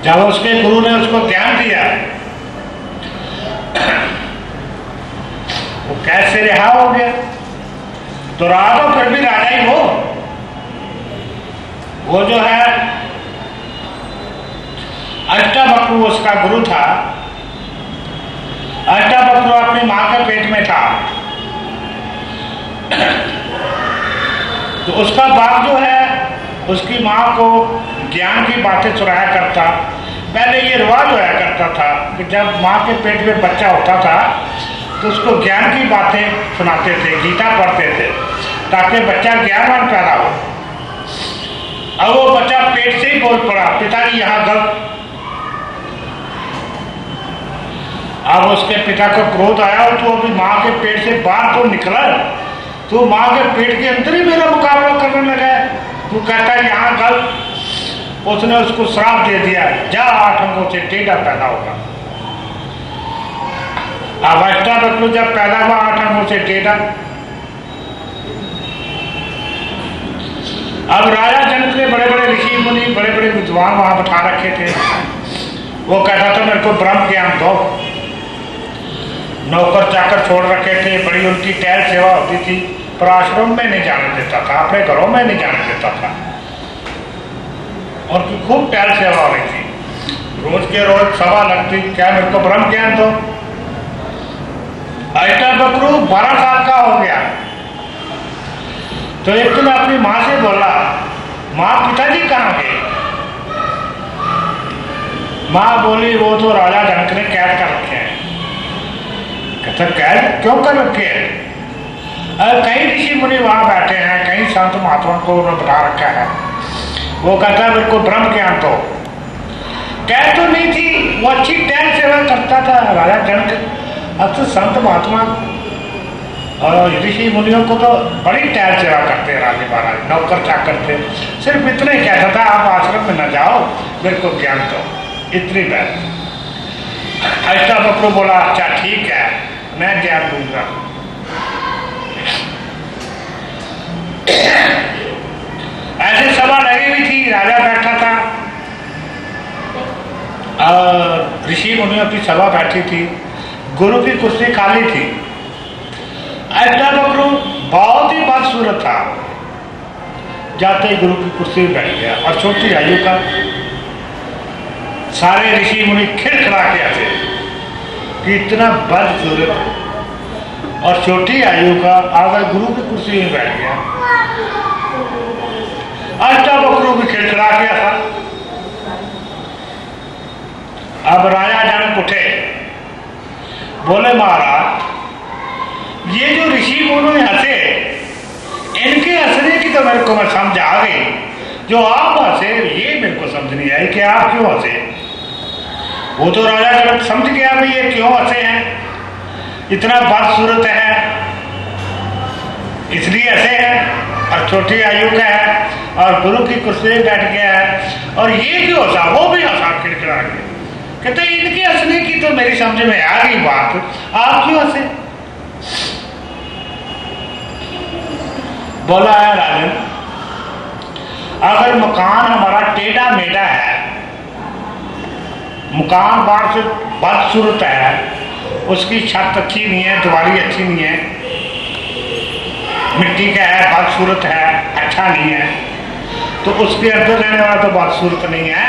जब उसके गुरु ने उसको ज्ञान दिया, वो कैसे रिहा हो गया। तो रहा तो फिर भी राजा ही वो जो है अष्टावक्र उसका गुरु था। अष्टावक्र अपनी मां के पेट में था, तो उसका बाप जो है उसकी माँ को ज्ञान की बातें सुनाया करता। पहले ये रिवाज होया करता था कि जब माँ के पेट में बच्चा होता था तो उसको ज्ञान की बातें सुनाते थे, गीता पढ़ते थे, ताकि बच्चा ज्ञानवान पैदा हो। अब वो बच्चा पेट से ही बोल पड़ा, पिताजी यहाँ गलत। अब उसके पिता को क्रोध आया, और तू अभी माँ के पेट से बाहर तो निकला, तू माँ के पेट के अंदर ही मेरा मुकाबला करने लगा है, तू कहता है यहाँ गलत। उसने उसको श्राप दे दिया, जा 8 अंगों से टेढ़ा पैदा होगा। अब अष्टावक्र जब पैदा हुआ 8 अंगों से टेढ़ा, अब राजा जनक ने बड़े बड़े ऋषि मुनि, बड़े बड़े विद्वान वहां बैठा रखे थे। वो कहता था मेरे को ब्रह्म ज्ञान दो। नौकर चाकर छोड़ रखे थे, बड़ी उनकी टहल सेवा होती थी, पर आश्रम में नहीं जाने देता था, अपने घरों में नहीं जाने देता था। और खूब टहल सेवा हो रही थी, रोज के रोज सभा लगती, क्या मेरे को ब्रह्म ज्ञान दो। अष्टावक्र 12 साल का हो गया, तो एक दिन अपनी माँ से बोला, माँ पिताजी कहाँ गए? माँ बोली वो तो राजा जनक ने कैद कर रखे हैं। कहता कैद क्यों कर रखे हैं? कई ऋषि मुनि वहां बैठे हैं, कई संत महात्मा को उन्होंने बता रखा है। वो कहता है मेरे को ब्रह्म ज्ञान तो कैद तो नहीं थी, वो अच्छी टहल सेवा करता था राजा जनक। अब तो संत महात्मा और ऋषि मुनियों को तो बड़ी टहल सेवा करते हैं राजे महाराज, नौकर चाकर थे। सिर्फ इतने कहता था आप आश्रम में न जाओ, मेरे को ज्ञान दो, इतनी बात। अष्टावक्र बोला अच्छा ठीक है, मैं ज्ञान दूंगा। ऐसे सभा लगी हुई थी, राजा बैठा था और ऋषि मुनियों की सभा बैठी थी, गुरु की कुर्सी खाली थी। अष्टावक्र बहुत ही बदसूरत था, जाते ही गुरु की कुर्सी में बैठ गया, और छोटी आयु का। सारे ऋषि मुनि खिड़खड़ा के आते कि इतना बदसूरत और छोटी आयु का आकर गुरु की कुर्सी में बैठ गया। अष्टावक्र भी खिड़खड़ा गया था। अब राजा जनक उठे, बोले महाराज ये जो ऋषि मुनि हंसे, इनके हंसने की तो मेरे को मैं समझ आ गई, जो आप हंसे ये मेरे को समझ नहीं आई कि आप क्यों हंसे। वो तो राजा जनक समझ गया भाई ये क्यों हंसे हैं, इतना बदसूरत है इसलिए हंसे हैं, और छोटी आयु का है और गुरु की कुर्सी में बैठ गया है, और ये क्यों हंसा, वो भी हंसा खिड़खड़ा के। कहते इनके हंसने की तो मेरी समझ में आ गई बात, आप क्यों हंसे? बोला है राजन, अगर मकान हमारा टेढ़ा मेढ़ा है, मकान बाहर से बदसूरत है, उसकी छत अच्छी नहीं है, दीवारी अच्छी नहीं है, मिट्टी का है, बदसूरत है, अच्छा नहीं है, तो उसके अंदर रहने वाला तो बदसूरत नहीं है,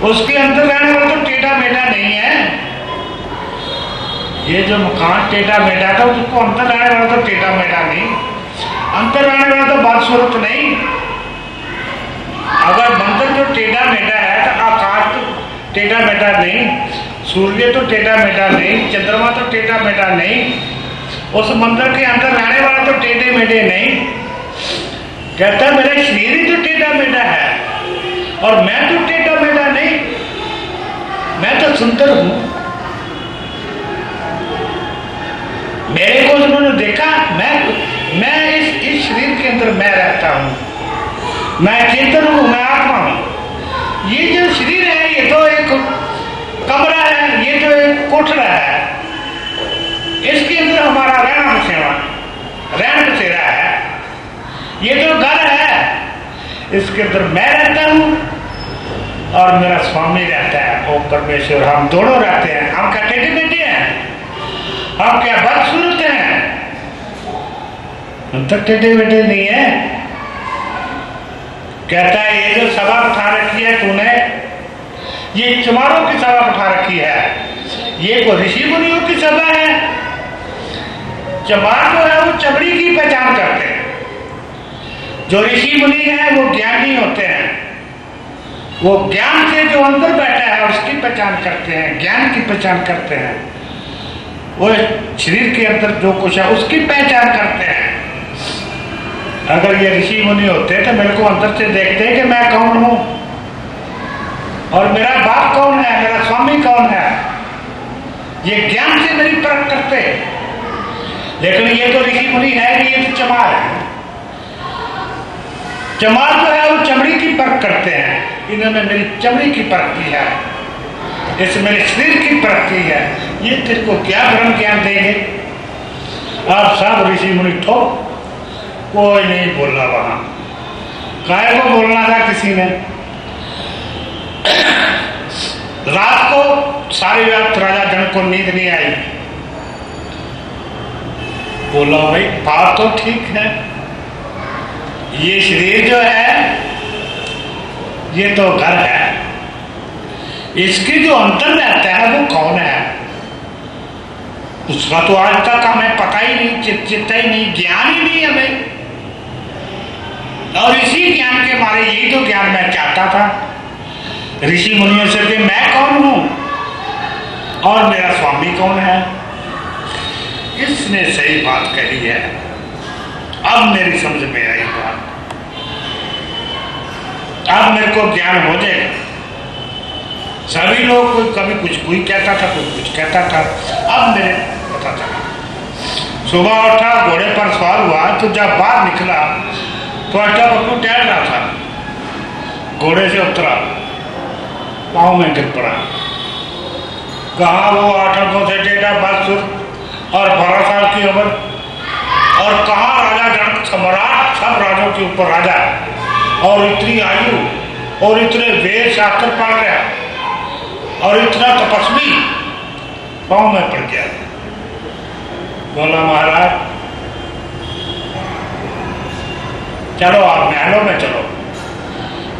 उसके अंदर रहने वाला तो टेढ़ा मेढ़ा नहीं है। ये जो मकान टेढ़ा मेढ़ा था, उसको अंदर रहने वाला तो टेढ़ा मेढ़ा नहीं, अंदर रहने वाला तो बदसूरत नहीं। अगर मंदिर जो टेढ़ा मेढ़ा है तो आकाश तो टेढ़ा मेढ़ा नहीं, सूर्य तो टेढ़ा मेढ़ा नहीं, चंद्रमा तो टेढ़ा मेढ़ा नहीं, उस मंदिर के अंदर रहने वाला तो टेढ़े मेढ़े नहीं। कहता मेरा शरीर ही तो टेढ़ा मेढ़ा है, और मैं तो टेढ़ा मेढ़ा नहीं, मैं तो सुंदर हूं। मेरे को उन्होंने देखा, मैं इस शरीर के अंदर मैं रहता हूं, मैं चेतन हूं, मैं आत्मा हूं। ये जो शरीर है ये तो एक कमरा है, ये तो एक कोठरा है, इसके अंदर हमारा रहना बसेरा है। ये तो घर है, इसके अंदर मैं रहता हूं और मेरा स्वामी रहता है, वो परमेश्वर। हम दोनों रहते हैं। हम क्या टेढ़े मेढ़े हैं? हम क्या बदसूरत हैं? हम तो टेढ़े मेढ़े नहीं है। कहता है ये जो सभा उठा रखी है तूने, ये चमारों की सभा उठा रखी है, ये को ऋषि मुनियों की सभा है। चमार जो है वो चमड़ी की पहचान करते हैं, जो ऋषि मुनि हैं वो ज्ञानी होते हैं, वो ज्ञान से जो अंदर बैठा है उसकी पहचान करते हैं, ज्ञान की पहचान करते हैं, वो शरीर के अंदर जो कुछ है उसकी पहचान करते हैं। अगर ये ऋषि मुनि होते तो मेरे को अंदर से देखते कि मैं कौन हूं और मेरा बाप कौन है, मेरा स्वामी कौन है, ये ज्ञान से मेरी परख करते। लेकिन ये तो ऋषि मुनि है नहीं, ये तो चमार है। चमार जो है वो चमड़ी की परख करते हैं, इन्होंने मेरी चमड़ी की परख की है, इस मेरे शरीर की परख की है। ये तेरे को क्या ब्रह्म ज्ञान देंगे? आप सब ऋषि मुनि ठोक, कोई नहीं बोल रहा वहां। काय को बोलना था किसी ने? रात को सारी रात राजा जनक को नींद नहीं आई। बोला भाई बात तो ठीक है, ये शरीर जो है ये तो घर है, इसके जो अंतर रहता है वो कौन है? उसका तो आज तक हमें पता ही नहीं, चिंता ही नहीं, ज्ञान ही नहीं हमें। और इसी ज्ञान के मारे यही तो ज्ञान मैं चाहता था ऋषि मुनियों से कि मैं कौन हूं और मेरा स्वामी कौन है। इसने सही बात कही है, अब मेरी समझ में आई बात, अब मेरे को ज्ञान हो जाएगा। सभी लोग कोई कभी कुछ कोई कहता था, कोई कुछ कहता था, अब मेरे पता चला। सुबह उठा, घोड़े पर सवार हुआ, तो जब बाहर निकला तो अष्टा बबलू टहल रहा था। घोड़े से उतरा, पाँव में गिर पड़ा। कहा वो 8 आंखों से टेढ़ा, बदसूरत और 12 साल की उम्र, और कहा राजा जनक सम्राट, सब राजों के ऊपर राजा, और इतनी आयु और इतने वेद शास्त्र पढ़ गया और इतना तपस्वी, पाँव में पड़ गया। बोला महाराज चलो आप महलों में चलो,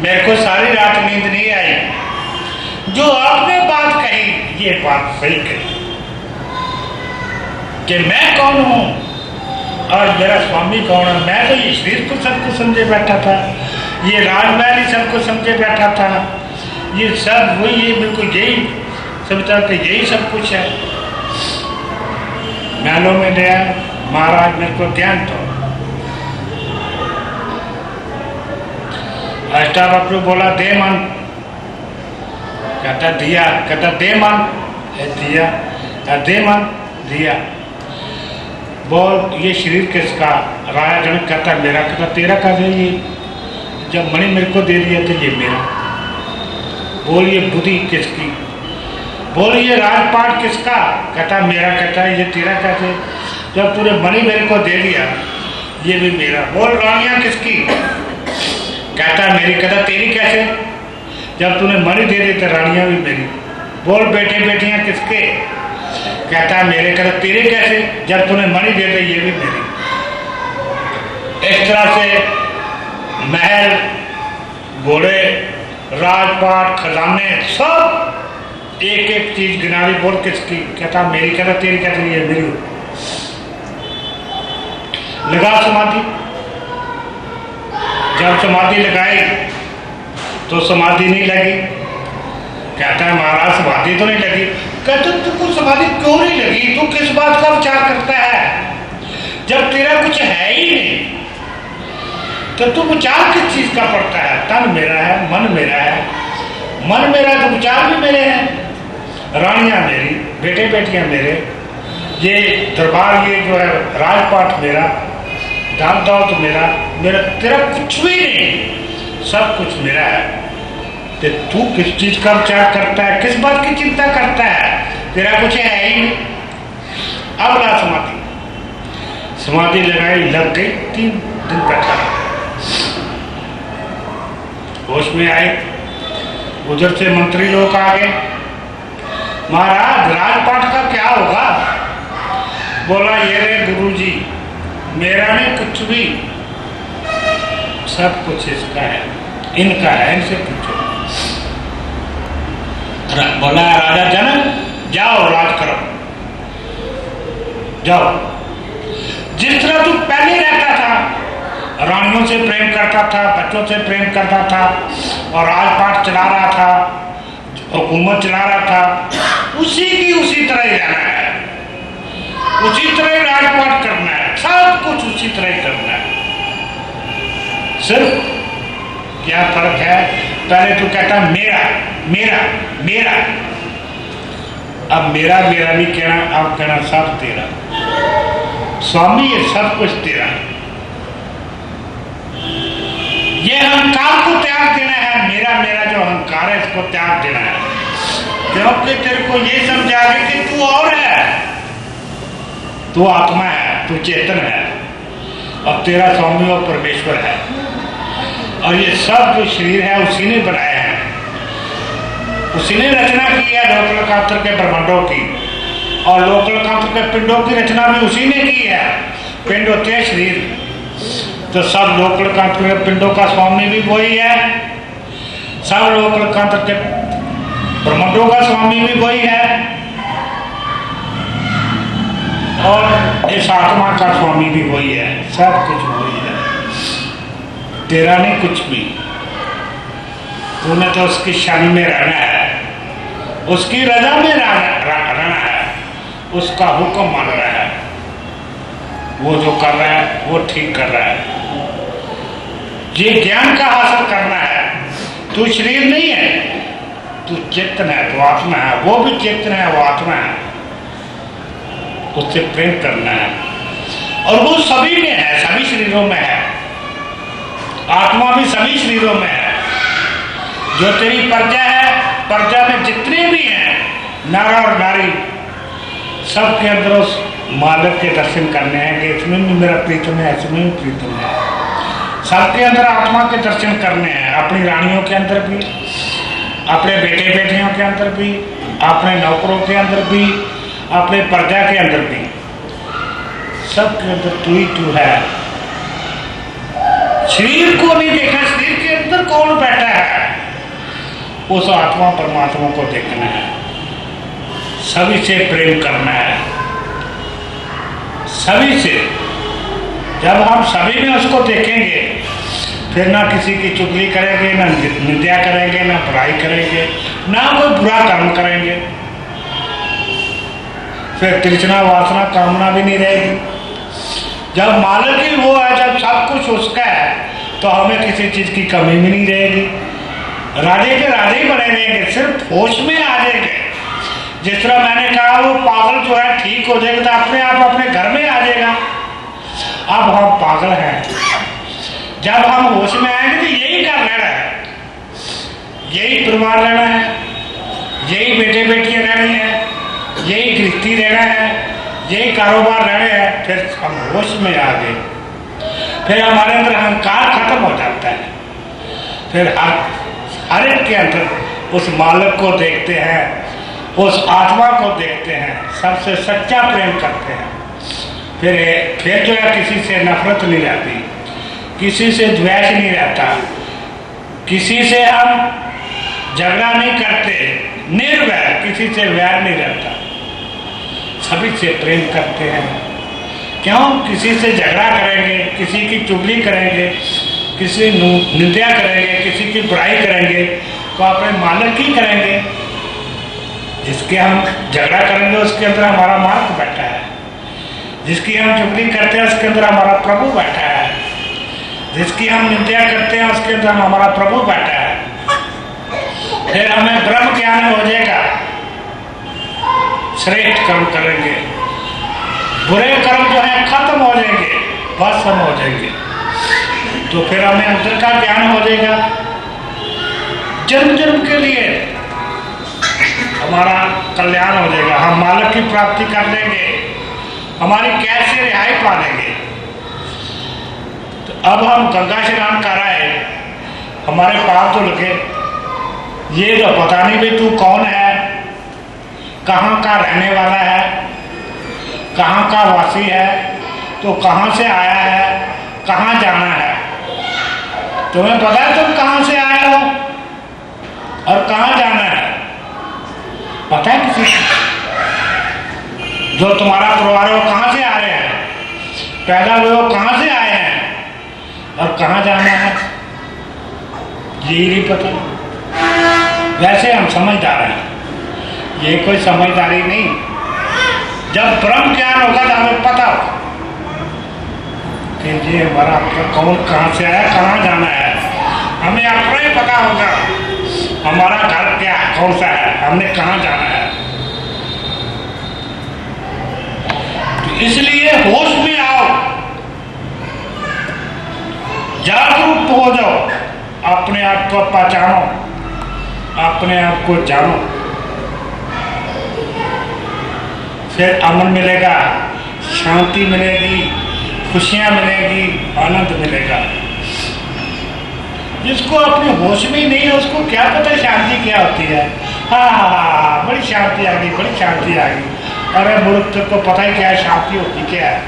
मेरे को सारी रात नींद नहीं आई। जो आपने बात कही ये बात सही कही कि मैं कौन हूं और मेरा स्वामी कौन है। मैं तो ये शरीर को सबको समझे बैठा था, ये राजमहल ही सबको समझे बैठा था, ये सब वही, ये बिल्कुल यही समझता कि यही सब कुछ है। महलों में गया, महाराज मेरे को ज्ञान तो। अष्टावक्र बोला दे मन, कहता दिया, कहता दे मन, दिया, दे मन, दिया। बोल ये शरीर किसका? राजा जनक कहता मेरा, कहता तेरा का है ये, जब मणि मेरे को दे दिया तो ये मेरा। बोल ये बुद्धि किसकी? बोल ये राजपाट किसका? कहता मेरा, कहता ये तेरा कैसे? जब तूने मणि मेरे को दे दिया ये भी मेरा। बोल रानियां किसकी? कहता मेरी, कहता तेरी कैसे? जब तूने मणि दे दी तो रानियां भी मेरी। बोल बेटे बेटियां किसके? कहता मेरे, कहता तेरे कैसे? जब तूने मणि दे दी ये भी मेरी। इस तरह से महल, घोड़े, राजपाट, खजाने, सब एक एक चीज गिना ली। बोल किसकी? कहता मेरी, कहता तेरी कैसे? ये मेरी। लगा समाधि, जब समाधि लगाई तो समाधि नहीं लगी। कहता है महाराज समाधि तो नहीं लगी। कहते तुमको समाधि क्यों नहीं लगी? तू किस बात का विचार करता है? जब तेरा कुछ है ही नहीं तो तू विचार किस चीज का पड़ता है? तन मेरा है, मन मेरा है, मन मेरा तो विचार भी मेरे हैं, रानियां मेरी, बेटे बेटियां मेरे, ये दरबार, ये जो है राजपाट मेरा, दान दौलत मेरा, मेरा तेरा कुछ भी नहीं, सब कुछ मेरा है। तो तू किस चीज का विचार करता है? किस बात की चिंता करता है? तेरा कुछ है ही नहीं। अब ला समाधि, समाधि लगाई, लग गई, 3 दिन बैठा रहा, होश में आए। उधर से मंत्री लोग आ गए, महाराज राजपाट का क्या होगा? बोला ये रे गुरुजी, मेरा नहीं कुछ भी, सब कुछ इसका है, इनका है, इनसे पूछो। बोला राजा जनक जाओ राज करो, जाओ। जिस तरह तू पहले रहता था, रानियों से प्रेम करता था, बच्चों से प्रेम करता था और राजपाट चला रहा था, हुकूमत चला रहा था, उसी की उसी तरह ही रहना है, उसी तरह ही राजपाट करना है, सब कुछ उसी तरह ही करना है। सिर्फ क्या फर्क है, पहले तो कहता मेरा मेरा मेरा, अब मेरा मेरा नहीं कहना, अब कहना सब तेरा। स्वामी ये सब कुछ तेरा। ये अहंकार को त्याग देना है, मेरा मेरा जो अहंकार है इसको त्याग देना है, क्योंकि तेरे को ये समझा दे कि तू और है, तू आत्मा है, तू चेतन है, और तेरा स्वामी और परमेश्वर है, और ये सब जो शरीर है उसी ने बनाया है, उसी ने रचना की है लोकलकांत्र के ब्रह्मांडों की, और लोकलकांत्र के पिंडों की रचना भी उसी ने की है। पिंड होते हैं शरीर, तो सब लोकलकांत्र के पिंडों का स्वामी भी वही है, सब लोकलकांत्र के ब्रह्मांडों का स्वामी भी वही है, और इस आत्मा का स्वामी भी वही है, सब कुछ वही है, तेरा नहीं कुछ भी। तूने तो उसकी शरण में रहना है, उसकी रजा में रहना है, उसका हुक्म मान रहा है, वो जो कर रहा है वो ठीक कर रहा है। ये ज्ञान का हासिल करना है, तू शरीर नहीं है, तू चेतन है, तू आत्मा है, वो भी चेतन है, वो आत्मा है, उससे प्रेम करना है, और वो सभी में है, सभी शरीरों में है, आत्मा भी सभी शरीरों में है। जो तेरी प्रजा है, प्रजा में जितने भी हैं नर और नारी, सबके अंदर उस मालिक के दर्शन करने हैं कि इसमें भी मेरा प्रीतम है, इसमें भी प्रीतम है। सबके अंदर आत्मा के दर्शन करने हैं, अपनी रानियों के अंदर भी, अपने बेटे बेटियों के अंदर भी, अपने नौकरों के अंदर भी, अपने प्रजा के अंदर भी, सबके अंदर तू ही तू है। शरीर को नहीं देखना, शरीर के अंदर कौन बैठा है, उस आत्मा परमात्मा को देखना है, सभी से प्रेम करना है, सभी से। जब हम सभी में उसको देखेंगे, फिर ना किसी की चुगली करेंगे, ना निंदा करेंगे, ना बुराई करेंगे, ना कोई बुरा कर्म करेंगे, फिर तृष्णा वासना कामना भी नहीं रहेगी। जब मालिक ही वो है, जब सब कुछ उसका है, तो हमें किसी चीज की कमी भी नहीं रहेगी। राजे के राजे ही बने रहेंगे, सिर्फ होश में आ जाएंगे। जिस तरह मैंने कहा, वो पागल जो है ठीक हो जाएगा तो अपने आप अपने घर में आ जाएगा। अब हम पागल हैं, जब हम होश में आएंगे तो यही कर लेना है, यही परिवार लेना है, यही बेटे बेटियां रहनी है, यही गृहस्थी रहना है, यही कारोबार रहने हैं। फिर हम होश में आ गए, फिर हमारे अंदर अहंकार खत्म हो जाता है, फिर हर एक के अंदर उस मालिक को देखते हैं, उस आत्मा को देखते हैं, सबसे सच्चा प्रेम करते हैं। फिर जो है किसी से नफरत नहीं रहती, किसी से द्वेष नहीं रहता, किसी से हम झगड़ा नहीं करते, निर्वैर, किसी से वैर नहीं रहता, सभी से प्रेम करते हैं। क्यों? किसी से झगड़ा करेंगे, किसी की चुगली करेंगे, किसी निंदा करेंगे, किसी की बुराई करेंगे तो अपने मालिक ही करेंगे। जिसके हम झगड़ा करेंगे उसके अंदर हमारा मालिक बैठा है, जिसकी हम चुगली करते हैं उसके अंदर हमारा प्रभु बैठा है, जिसकी हम निंदा करते हैं उसके अंदर हमारा प्रभु बैठा है। फिर हमें ब्रह्म ज्ञान हो जाएगा, श्रेष्ठ कर्म करेंगे, बुरे कर्म जो है खत्म हो जाएंगे, भस्म हो जाएंगे, तो फिर हमें अंतर का ज्ञान हो जाएगा। जन्म जन्म के लिए हमारा कल्याण हो जाएगा, हम मालिक की प्राप्ति कर लेंगे, हमारी कैद से रिहाई पा लेंगे। तो अब हम गंगा स्नान कर आए, हमारे पाप तो लगे, ये तो पता नहीं भाई तू कौन है, कहाँ का रहने वाला है, कहाँ का वासी है, तो कहाँ से आया है, कहाँ जाना है। तुम्हें पता है तुम कहाँ से आए हो और कहाँ जाना है? पता है किसी जो तुम्हारा परिवार हो कहाँ से आ रहे हैं, पैदा हुए हो कहाँ से आए हैं और कहाँ जाना है? यही नहीं पता। वैसे हम समझदार हैं, ये कोई समझदारी नहीं। जब ब्रह्म ज्ञान होगा तो हमें पता होगा, कि ये हमारा कौन कहाँ से आया, कहाँ जाना है, हमें अपना ही पता होगा हमारा घर क्या कौन सा है, हमने कहाँ जाना है। तो इसलिए होश में आओ, जागरूक हो जाओ, अपने आप को पहचानो, अपने आप को जानो, फिर अमन मिलेगा, शांति मिलेगी, खुशियाँ मिलेगी, आनंद मिलेगा। जिसको अपने होश में ही नहीं है उसको क्या पता शांति क्या होती है। हाँ, बड़ी शांति आ गई, बड़ी शांति आ गई। अरे मूर्ख, तेरे को पता ही क्या है शांति होती क्या है।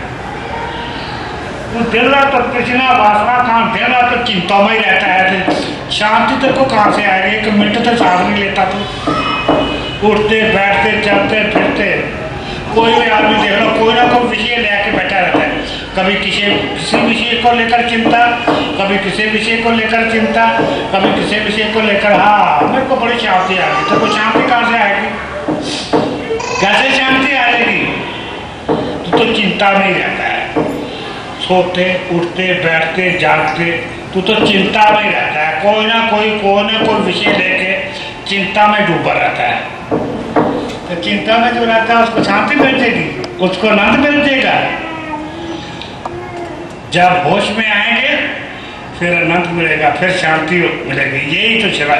तू दिन रात तो कृष्णा वासना काम, दिन रात तो चिंता में ही रहता है, तो शांति तेरे को कहाँ से आएगी। एक मिनट तो साथ नहीं लेता तू, उठते बैठते चलते फिरते, कोई भी आदमी देख लो कोई ना कोई विषय लेके बैठा रहता है। कभी किसी विषय को लेकर चिंता, कभी किसी विषय को लेकर चिंता, कभी किसी विषय को लेकर। हाँ, मेरे को बड़ी शांति आ गई। तो शांति कहाँ से आएगी, कैसे शांति आ जाएगी। तो चिंता में ही रहता है, सोते उठते बैठते जागते तू तो चिंता में ही रहता है। कोई ना कोई विषय लेके चिंता में डूबा रहता है। तो चिंता में जो रहता है उसको शांति मिल जाएगी, उसको आनंद मिल जाएगा। जब होश में आएंगे फिर आनंद मिलेगा, फिर शांति मिलेगी। यही तो चला,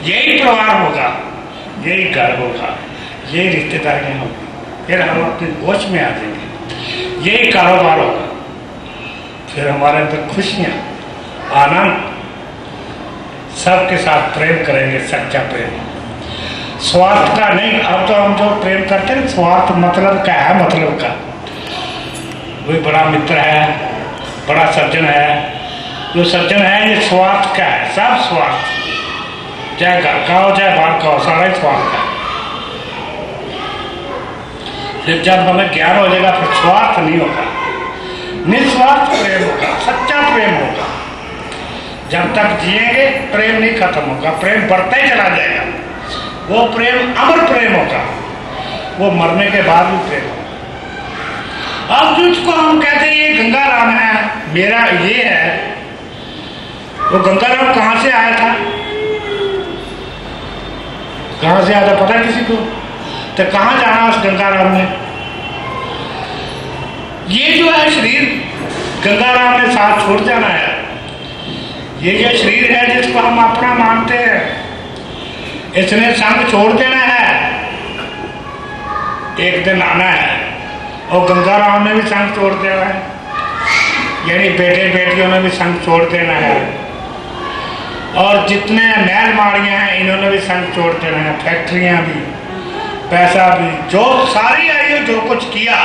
यही परिवार होगा, यही घर होगा, यही रिश्तेदारियाँ होगी, फिर हम अपने होश में आ जाएंगे। यही कारोबार होगा, फिर हमारे अंदर खुशियाँ, आनंद, सबके साथ प्रेम करेंगे, सच्चा प्रेम, स्वार्थ का नहीं। अब तो हम जो प्रेम करते हैं स्वार्थ मतलब का है, मतलब का वही बड़ा मित्र है, बड़ा सज्जन है। जो सज्जन है ये स्वार्थ का है, सब स्वार्थ, चाहे घर का हो चाहे बाहर का हो, सारा ही स्वार्थ का है। फिर जब हमें ज्ञान हो जाएगा फिर स्वार्थ नहीं होगा, निस्वार्थ प्रेम होगा, सच्चा प्रेम होगा। जब तक जिएंगे प्रेम नहीं खत्म होगा, प्रेम बढ़ता ही चला जाएगा। वो प्रेम अमर प्रेम होगा, वो मरने के बाद भी प्रेम होगा। अब जिसको हम कहते हैं ये गंगाराम है, मेरा ये है, वो गंगाराम कहाँ से आया था, कहाँ से आया था पता किसी को? तो कहाँ जाना उस गंगाराम ने? ये जो है शरीर गंगाराम ने साथ छोड़ जाना है। ये जो शरीर है जिसको हम अपना मानते हैं, इसने संग छोड़ देना है, एक दिन आना है। और गंगाराम ने भी संग छोड़ देना है, यानी बेटे बेटियों ने भी संग छोड़ देना है। और जितने महल माड़ियाँ हैं इन्होंने भी संग छोड़ देना है, फैक्ट्रियाँ भी, पैसा भी, जो सारी आई है, जो कुछ किया,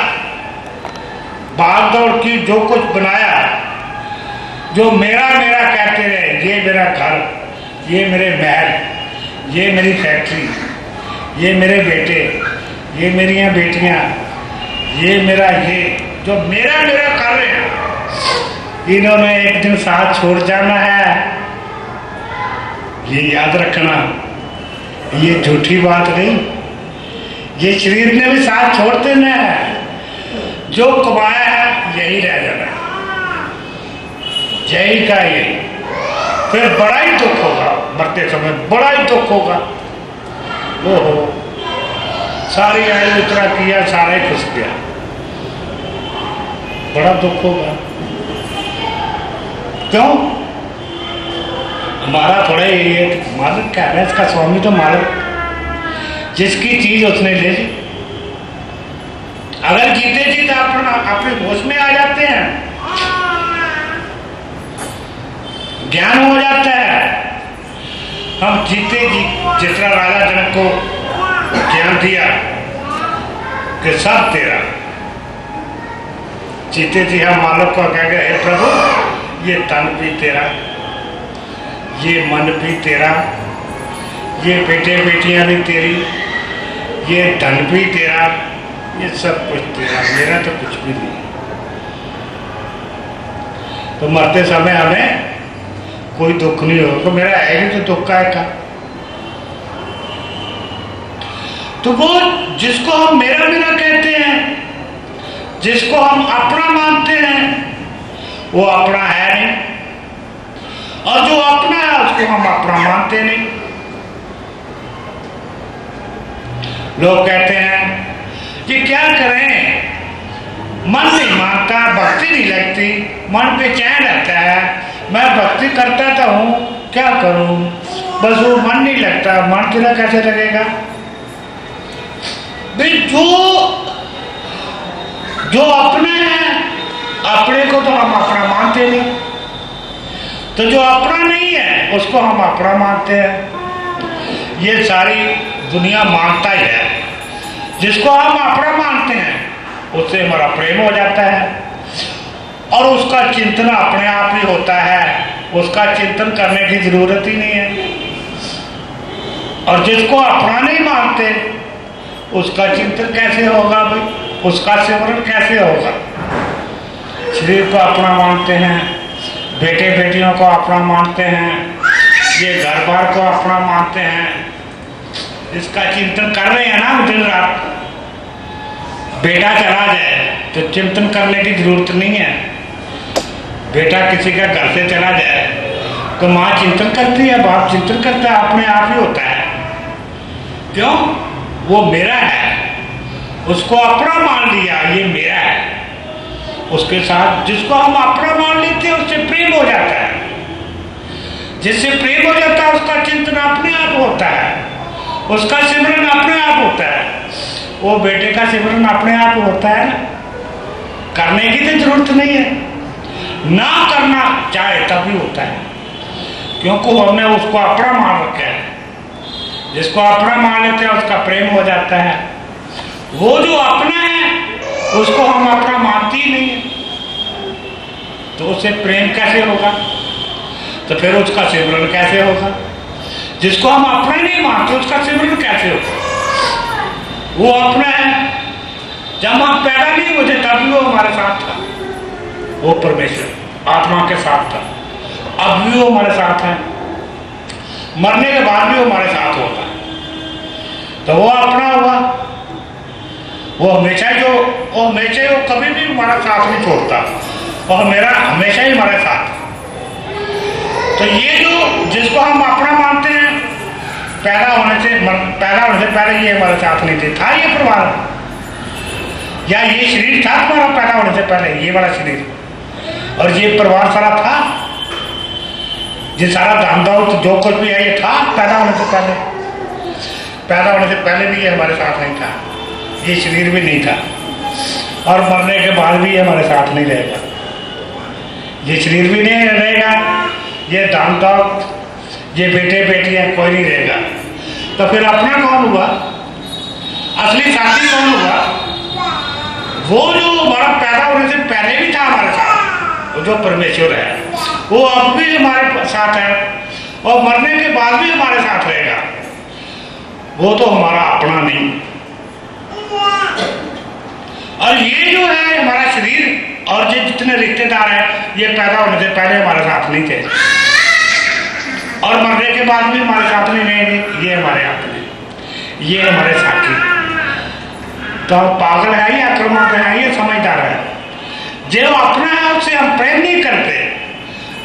भाग दौड़ की, जो कुछ बनाया, जो मेरा मेरा कहते रहे, ये मेरा घर, ये मेरे महल, ये मेरी फैक्ट्री, ये मेरे बेटे, ये मेरी बेटियां, ये मेरा, ये जो मेरा मेरा कर रहे हैं, इन्होंने एक दिन साथ छोड़ जाना है। ये याद रखना, ये झूठी बात नहीं, ये शरीर ने भी साथ छोड़ देना है। जो कमाया है यही रह जाना है, यही का यही। फिर बड़ा ही दुख होगा, मरते समय बड़ा ही दुख होगा। ओहो, सारी आयु उतरा किया, सारा ही फंस गया, बड़ा दुख होगा। क्यों? हमारा थोड़ा ये मालिक कह रहा है, इसका स्वामी तो मालिक, जिसकी चीज उसने ले ली। अगर जीते जी तो अपने होश में आ जाते हैं, ज्ञान हो जाता है। हम जीते जी, जिस तरह राजा जनक को ज्ञान दिया कि सब तेरा, जीते जी हम मालिक को कह गए, हे प्रभु ये तन भी तेरा, ये मन भी तेरा, ये बेटे बेटियां भी तेरी, ये धन भी तेरा, ये सब कुछ तेरा, मेरा तो कुछ भी नहीं। तो मरते समय हमें कोई दुख नहीं होगा, तो मेरा है भी तो दुख का है का। तो वो जिसको हम मेरा मेरा कहते हैं, जिसको हम अपना मानते हैं, वो अपना है नहीं, और जो अपना है उसको हम अपना मानते नहीं। लोग कहते हैं कि क्या करें, मन नहीं मानता, भक्ति नहीं लगती, मन पे चैन रहता है, मैं भक्ति करता तो हूँ, क्या करूँ, बस वो मन नहीं लगता। मन तेरा कैसे लगेगा भाई? जो अपने हैं, अपने को तो हम अपना मानते नहीं, तो जो अपना नहीं है उसको हम अपना मानते हैं। ये सारी दुनिया मानता ही है। जिसको हम अपना मानते हैं उससे हमारा प्रेम हो जाता है, और उसका चिंतन अपने आप ही होता है, उसका चिंतन करने की जरूरत ही नहीं है। और जिसको अपना नहीं मानते उसका चिंतन कैसे होगा भाई, उसका सिमरन कैसे होगा? शरीर को अपना मानते हैं, बेटे बेटियों को अपना मानते हैं, ये घर बार को अपना मानते हैं, इसका चिंतन कर रहे हैं ना दिन रात। बेटा चला जाए तो चिंतन करने की जरूरत नहीं है। बेटा किसी का घर से चला जाए तो माँ चिंतन करती है, बाप चिंतन करता है, अपने आप ही होता है। क्यों? वो मेरा है, उसको अपना मान लिया, ये मेरा है। उसके साथ जिसको हम अपना मान लेते हैं उससे प्रेम हो जाता है। जिससे प्रेम हो जाता है उसका चिंतन अपने आप होता है, उसका सिमरन अपने आप होता है। वो बेटे का सिमरन अपने आप होता है ना, करने की तो जरूरत नहीं है, ना करना चाहे तभी होता है, क्योंकि हमने उसको अपना मान रखा है। जिसको अपना मान लेते हैं उसका प्रेम हो जाता है। वो जो अपना है उसको हम अपना मानते ही नहीं है, तो उससे प्रेम कैसे होगा? तो फिर उसका सिमरन कैसे होगा? जिसको हम अपना ही नहीं मानते उसका सिमरन कैसे होगा? वो अपना है। जब हम पैदा नहीं हुए तब भी वो हमारे साथ था, वो परमेश्वर आत्मा के साथ था, अब भी वो हमारे साथ है, मरने के बाद भी वो हमारे साथ होगा। तो वो अपना हुआ, वो हमेशा वो कभी भी हमारा साथ नहीं छोड़ता, और मेरा हमेशा ही हमारे साथ। तो ये जो जिसको हम अपना मानते हैं, पैदा होने से पहले ये हमारे साथ नहीं थे, था ये परिवार, या ये शरीर था तुम्हारा पैदा होने से पहले, ये वाला शरीर और ये परिवार सारा था, ये सारा धन दौलत जो कुछ भी है ये था पैदा होने से पहले। पैदा होने से पहले भी ये हमारे साथ नहीं था, ये शरीर भी नहीं था, और मरने के बाद भी ये हमारे साथ नहीं रहेगा। ये शरीर भी नहीं रहेगा, ये धन दौलत, ये बेटे बेटियां कोई नहीं रहेगा। तो फिर अपना कौन हुआ? असली साथी कौन हुआ? वो जो हमारा पैदा होने से पहले भी था हमारे साथ, वो जो परमेश्वर है, वो अब भी हमारे साथ है, और मरने के बाद भी हमारे साथ रहेगा। वो तो हमारा अपना नहीं। और ये जो है हमारा शरीर और ये जितने रिश्तेदार हैं, ये पैदा होने से पहले हमारे साथ नहीं थे, और मरने के बाद भी हमारे साथ नहीं रहेंगे। ये हमारे अपने, ये हमारे साथी। तो पागल है या आक्रामक है, ये समझदार है। जो अपना है उससे हम प्रेम नहीं करते,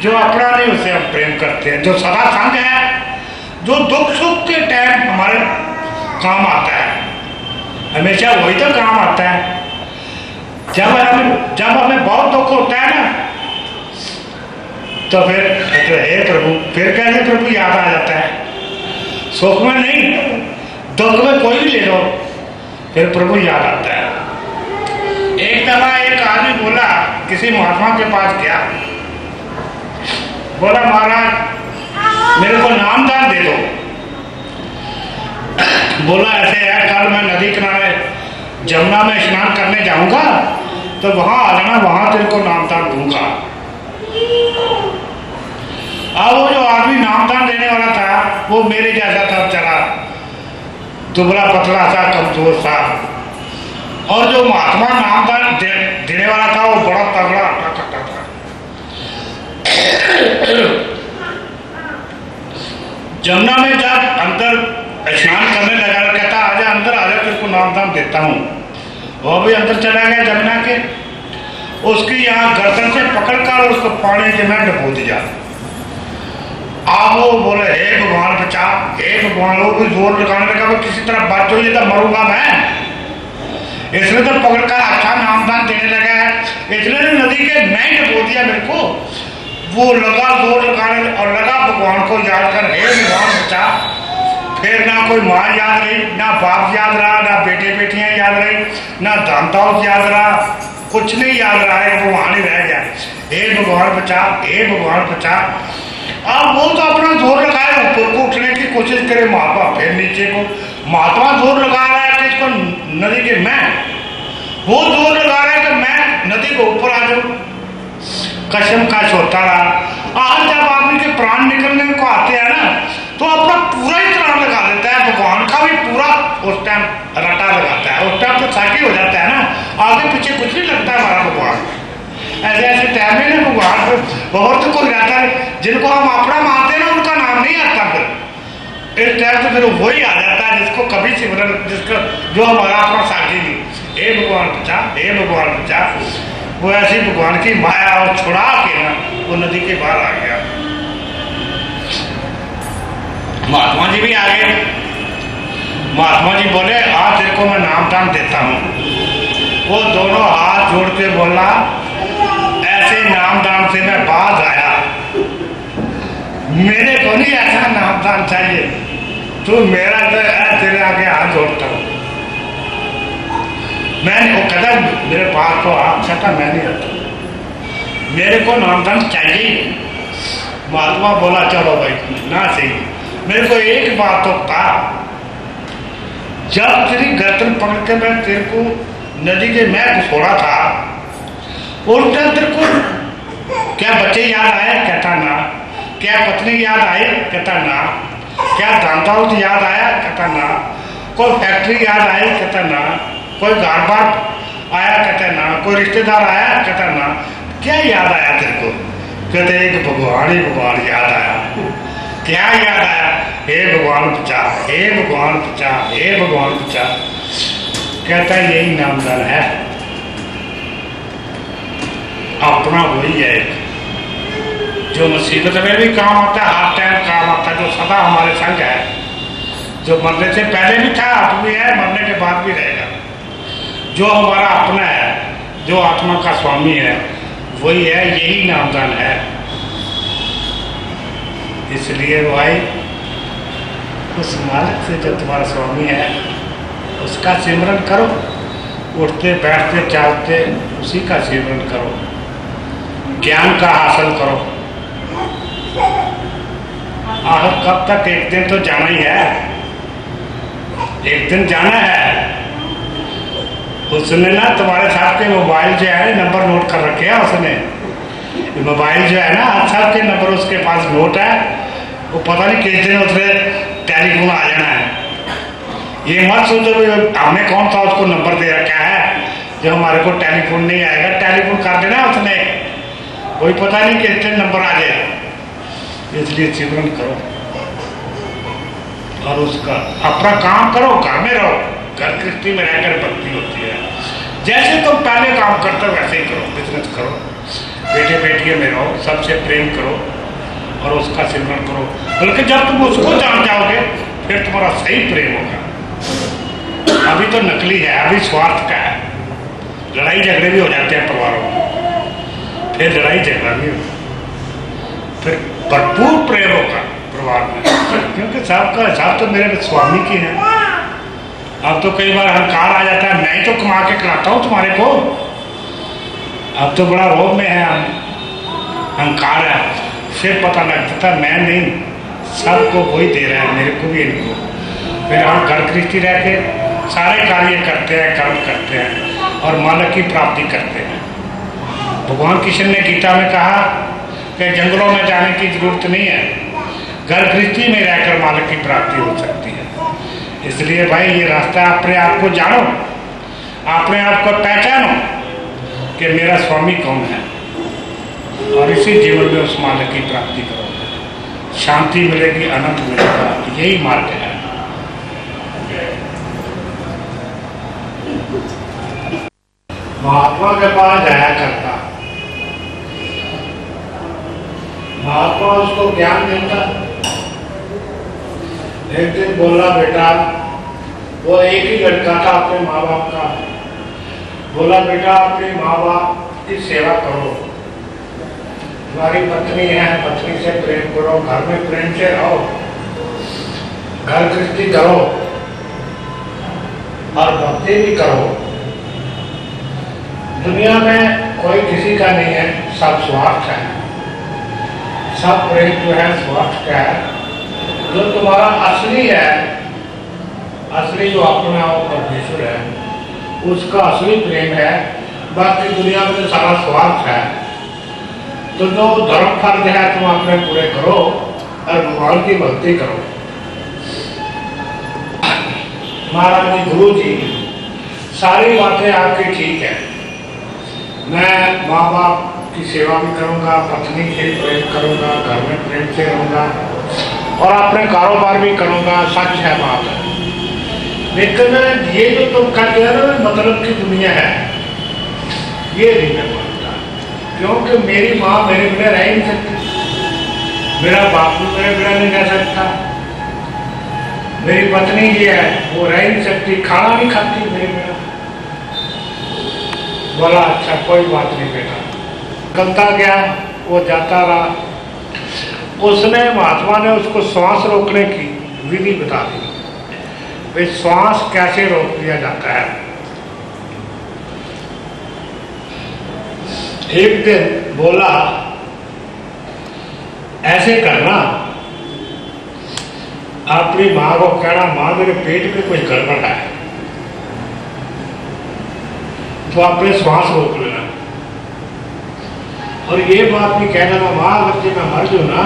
जो अपना नहीं उससे हम प्रेम करते हैं। जो सदा संग है, जो दुख सुख के टाइम हमारे काम आता है, हमेशा वही तो काम आता है। जब हमें बहुत दुख होता है ना, तो फिर हे प्रभु, फिर कैसे प्रभु याद आ जाता है। सुख में नहीं, दुख में कोई भी ले लो, फिर प्रभु याद आता है। एक दफा एक आदमी बोला, किसी महात्मा के पास गया, बोला महाराज मेरे को नामदान दे दो। बोला ऐसे है, कल मैं नदी किनारे जमुना में स्नान करने जाऊंगा, तो वहां आ जाना, वहां तेरे को नामदान दूंगा। अब वो जो आदमी नामदान देने वाला था वो मेरे जैसा था, चला दुबला पतला सा, कमजोर सा, और जो महात्मा नामदान देने वाला था वो बड़ा तगड़ा हट्टा था। जमुना में जब अंदर स्नान करने लगा, कहता आजा अंदर आजा, तेरे को नामदान देता हूँ। वो भी अंदर चला गया जमुना के, उसकी यहाँ गर्दन से पकड़कर उसको पानी के में डबो दिया। आप वो बोले हे भगवान बचा, हे भगवान, वो भी जोर लगाने लगा, वो किसी तरह बच जाइए तो मरूंगा मैं। इसलिए तो पकड़कर अच्छा नामदान देने लगा है, इसलिए नदी के मैं डबो दिया मेरे को। वो लगा जोर लगाने और लगा भगवान को याद कर, हे भगवान बचा। फिर ना कोई माँ याद रही, ना बाप याद रहा, ना बेटे बेटियां याद रही, ना दांताओं याद रहा, कुछ नहीं याद रहा है, भगवान ही रह गया। हे भगवान बचा, हे भगवान बचा। अब वो तो अपना जोर लगाए ऊपर को उठने की कोशिश करे महात्मा, फिर नीचे को। महात्मा जोर लगा रहा है कि इसको नदी के मैं, वो जोर लगा रहा है कि मैं नदी को ऊपर आ जाऊं। कसम काश होता रहा। आज जब आदमी के प्राण निकलने को आते हैं ना, तो अपना पूरा ही प्राण लगा देता है, भगवान का भी पूरा उस टाइम रटा लगाता है। उस टाइम तो साकी हो जाता है ना, आगे पीछे कुछ नहीं लगता है हमारा भगवान। ऐसे ऐसे टाइम में ना भगवान बहुत तो कोई रहता है जिनको हम अपना मानते हैं ना, उनका नाम नहीं आता। फिर इस टाइम तो फिर वही आ जाता है जिसको कभी सिमरन, जिसका जो हमारा अपना साथी नहीं। हे भगवान बचा, हे भगवान बचा। वो ऐसी भगवान की माया और छुड़ा के ना वो नदी के बाहर आ गया। महात्मा जी भी आ गए। महात्मा जी बोले आज तेरे को मैं नाम दान देता हूँ। वो दोनों हाथ जोड़ के बोला, ऐसे नाम दान से मैं बाज आया, मेरे को नहीं ऐसा नाम दान चाहिए, तू मेरा तो तेरे आगे हाथ जोड़ता हूँ। मैं वो कहता मेरे पास तो आप कहता मैं नहीं आता, मेरे को नाम दान चाहिए। महात्मा बोला चलो भाई ना सही, मेरे को एक बात तो था, जब तेरी गर्दन पकड़ के मैं तेरे को नदी के मैं घुसोड़ा था, और तेरे को क्या बच्चे याद आए? कहता ना। क्या पत्नी याद आई? कहता ना। क्या दांताउत याद आया? कहता ना। कोई फैक्ट्री याद आई? कहता ना। कोई घर बार आया? कहता ना। कोई रिश्तेदार आया? कहता ना। क्या याद आया तेरे को? कहते एक भगवान ही भगवान याद आया। क्या याद आया? हे भगवान बचा, हे भगवान बचा, हे भगवान बचा। कहता यही नामदान है, अपना वही है जो मुसीबत में भी काम आता है, हर टाइम काम आता है, जो सदा हमारे संग है, जो मरने से पहले भी था, अब भी है, मरने के बाद भी रहेगा, जो हमारा अपना है, जो आत्मा का स्वामी है, वही है, यही नामदान है। इसलिए भाई उस मालिक से जो तुम्हारा स्वामी है उसका सिमरन करो, उठते बैठते चलते उसी का सिमरन करो, ज्ञान का हासिल करो। आखिर कब तक? एक दिन तो जाना ही है, एक दिन जाना है। उसने ना तुम्हारे साथ के मोबाइल जो है नंबर नोट कर रखे हैं उसने, मोबाइल जो है ना हर साल के नंबर उसके पास नोट है, वो पता नहीं किस दिन उसने टेलीफोन आ जाना है। ये मत सोचो हमने कौन सा उसको नंबर दे रखा है जो हमारे को टेलीफोन नहीं आएगा, टेलीफोन कर देना उसने, कोई पता नहीं किस दिन नंबर आ जाएगा। इसलिए सिमरन करो और उसका अपना काम करो, घर में रहो, घर गृहस्थी में रहकर भक्ति होती है। जैसे तुम पहले काम करते हो वैसे ही करो, बिजनेस करो, बेटे बेटियों में रहो, सबसे प्रेम करो और उसका सिमरन करो। बल्कि जब तुम उसको जान जाओगे फिर तुम्हारा सही प्रेम होगा। अभी तो नकली है, अभी स्वार्थ का है, लड़ाई झगड़े भी हो जाते हैं परिवारों में, फिर लड़ाई झगड़ा भी होगा, फिर भरपूर प्रेम होगा परिवार में, क्योंकि सबका हिसाब तो मेरे स्वामी की है। अब तो कई बार अहंकार आ जाता है, मैं ही तो कमा के खिलाता हूँ तुम्हारे को, अब तो बड़ा रोग में है, अहंकार है। फिर पता लगता था मैं नहीं, सबको वही दे रहा है, मेरे को भी इनको। फिर हम घर गृहस्थी रह के सारे कार्य करते हैं, कर्म करते हैं और मालक की प्राप्ति करते हैं। भगवान कृष्ण ने गीता में कहा कि जंगलों में जाने की जरूरत नहीं है, घर गृहस्थी में रहकर मालक की प्राप्ति हो सकती है। इसलिए भाई ये रास्ता अपने आप को जानो, अपने आप को पहचानो कि मेरा स्वामी कौन है, और इसी जीवन में उस मालक की प्राप्ति करो, शांति मिलेगी, आनंद मिलेगा, यही मार्ग है। महात्मा के पास जाया करता। महात्मा उसको ज्ञान देता। एक दिन बोला, बेटा, वो एक ही लड़का था अपने माँ बाप का, बोला, बेटा अपने माँ बाप की सेवा करो, तुम्हारी पत्नी है, पत्नी से प्रेम करो, घर में प्रेम से रहो, घर गृहस्थी करो और भक्ति भी करो। दुनिया में कोई किसी का नहीं है, सब स्वार्थ है, सब प्रेम जो है स्वार्थ का है। जो तुम्हारा असली है, असली जो अपना वो परमेश्वर है, उसका असली प्रेम है। बाकी दुनिया में तो सारा स्वार्थ है। तो जो धर्म फर्ज है तुम अपने पूरे करो और भगवान की भक्ति करो। महाराज जी, गुरु जी, सारी बातें आपकी ठीक है, मैं माँ बाप की सेवा भी करूँगा, पत्नी से प्रेम करूँगा, घर में प्रेम से रहूँगा और अपने कारोबार भी करूँगा, सच है बात है। लेकिन ये जो तुम कहते हो ना मतलब की दुनिया है, ये नहीं मैं मानता। क्योंकि मेरी माँ मेरे बिना रह नहीं सकती, मेरा बाप भी मेरे बिना नहीं रह सकता, मेरी पत्नी ये है वो रह नहीं सकती, खाना नहीं खाती मेरे बिना। बोला, अच्छा कोई बात नहीं बेटा। निकलता गया, वो जाता रहा। उसने, महात्मा ने उसको श्वास रोकने की विधि बता दी, भाई श्वास कैसे रोक दिया जाता है। एक दिन बोला, ऐसे करना, अपनी माँ को कहना, माँ मेरे पेट में कुछ गड़बड़ है, तो अपने श्वास रोक लेना। और ये बात भी कह देना, माँ अगर जब मैं मर जाऊँ ना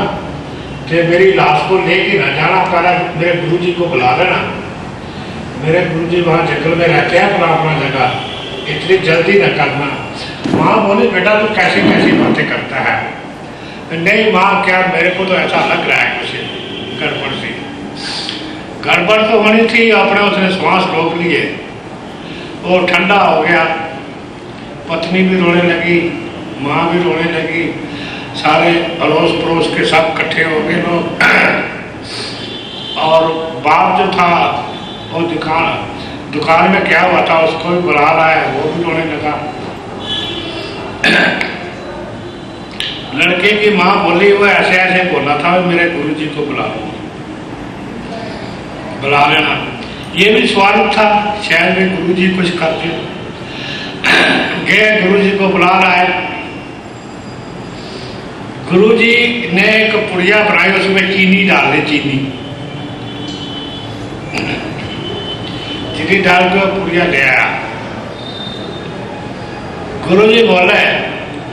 तो मेरी लाश को लेके ना जाना, पहले मेरे गुरुजी को बुला लेना, मेरे गुरुजी वहाँ जंगल में रहते हैं अपना अपना जगह, इतनी जल्दी न करना। माँ बोली, बेटा तू कैसी कैसी बातें करता है। नहीं माँ, क्या मेरे को तो ऐसा लग रहा है कुछ गड़बड़ सी। गड़बड़ तो होनी थी, अपने उसने श्वास रोक लिए, वो ठंडा हो गया। पत्नी भी रोने लगी, माँ भी रोने लगी, सारे अड़ोस पड़ोस के सब इकट्ठे हो गए लोग। और बाप जो था वो दुकान में क्या हुआ था उसको भी बुला रहा है, वो भी रोने लगा। लड़के की माँ बोली, वो ऐसे ऐसे बोला था, मेरे गुरुजी को बुला लेना। ये भी स्वागत था, शायद में गुरुजी कुछ करते। गए, गुरुजी को बुला रहा है। गुरुजी ने एक पुड़िया बनाई, उसमें चीनी डाल दी, चीनी डाल के पुड़िया ले आया। गुरुजी बोले,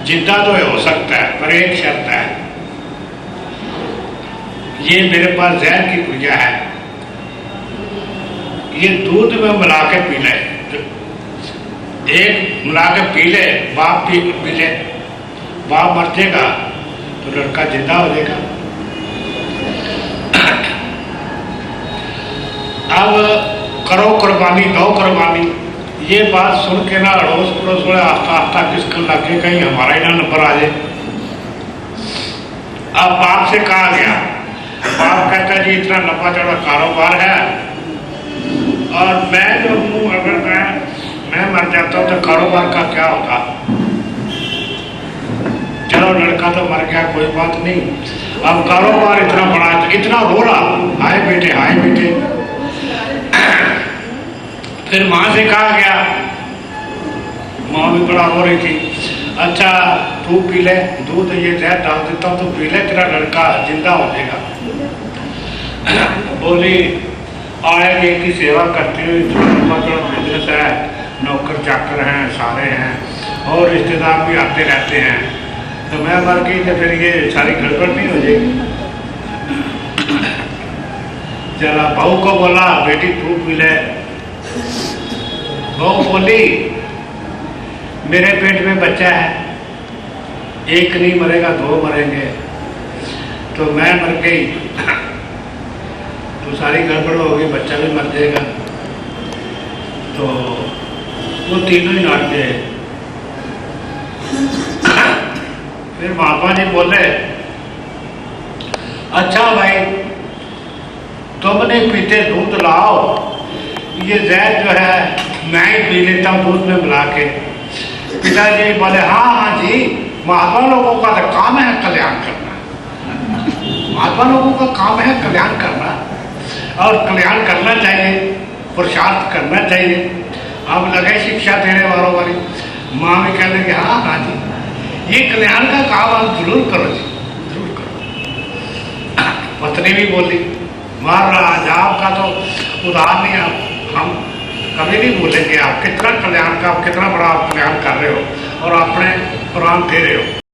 जिंदा तो हो सकता है पर एक शर्त है, ये मेरे पास जहर की पुड़िया है, ये दूध में मिला के पी ले, एक मिला के पी ले, बाप पी ले, बाप मर जाएगा तो लड़का जिंदा हो जाएगा। अब करो कुर्बानी, दो कुर्बानी। ये बात सुन के ना अड़ोस पड़ोस वाले आस्ता आस्ता किसको लगे कहीं हमारा ही ना नंबर आ जाए। अब बाप से कहा गया, बाप कहता जी इतना लंबा चौड़ा कारोबार है और मैं जो हूँ, अगर मैं मर जाता हूँ तो कारोबार का क्या होगा। चलो लड़का तो मर गया, कोई बात नहीं, अब कारोबार इतना बड़ा है, इतना रोला, हाय बेटे हाय बेटे। फिर माँ से कहा गया, माँ भी बड़ा रो रही थी, अच्छा तू पी ले दूध, ये जहर डाल देता हूँ तो पी ले, तेरा लड़का जिंदा हो जाएगा। बोली, आए की सेवा करती हुई, बिजनेस है, नौकर चाकर हैं, सारे हैं और रिश्तेदार भी आते रहते हैं, तो मैं मर गई तो फिर ये सारी गड़बड़ नहीं हो जाएगी। चला बहू को बोला, बेटी तू पी ले। बहू बोली, मेरे पेट में बच्चा है, एक नहीं मरेगा दो मरेंगे, तो मैं मर गई तो सारी गड़बड़ हो गई, बच्चा भी मर जाएगा, तो वो तीनों ही नाट गए। फिर महात्मा जी बोले, अच्छा भाई तुमने पीते दूध लाओ, ये जहर जो है मैं ही पी लेता हूँ दूध में मिला के। पिताजी बोले, हाँ हाँ जी, महात्मा लोगों का तो काम है कल्याण करना, महात्मा लोगों का काम है कल्याण करना, और कल्याण करना चाहिए, पुरुषार्थ करना चाहिए। अब लगे शिक्षा देने वालों वाली। माँ भी कह लगी, हाँ हाँ जी, ये कल्याण का काम आप जरूर करो जी, जरूर करो। पत्नी भी बोली, महाराज आपका तो उदाहरण नहीं, हम कभी नहीं भूलेंगे, आप कितना कल्याण का, आप कितना बड़ा आप कल्याण कर रहे हो और अपने कुरान दे रहे हो।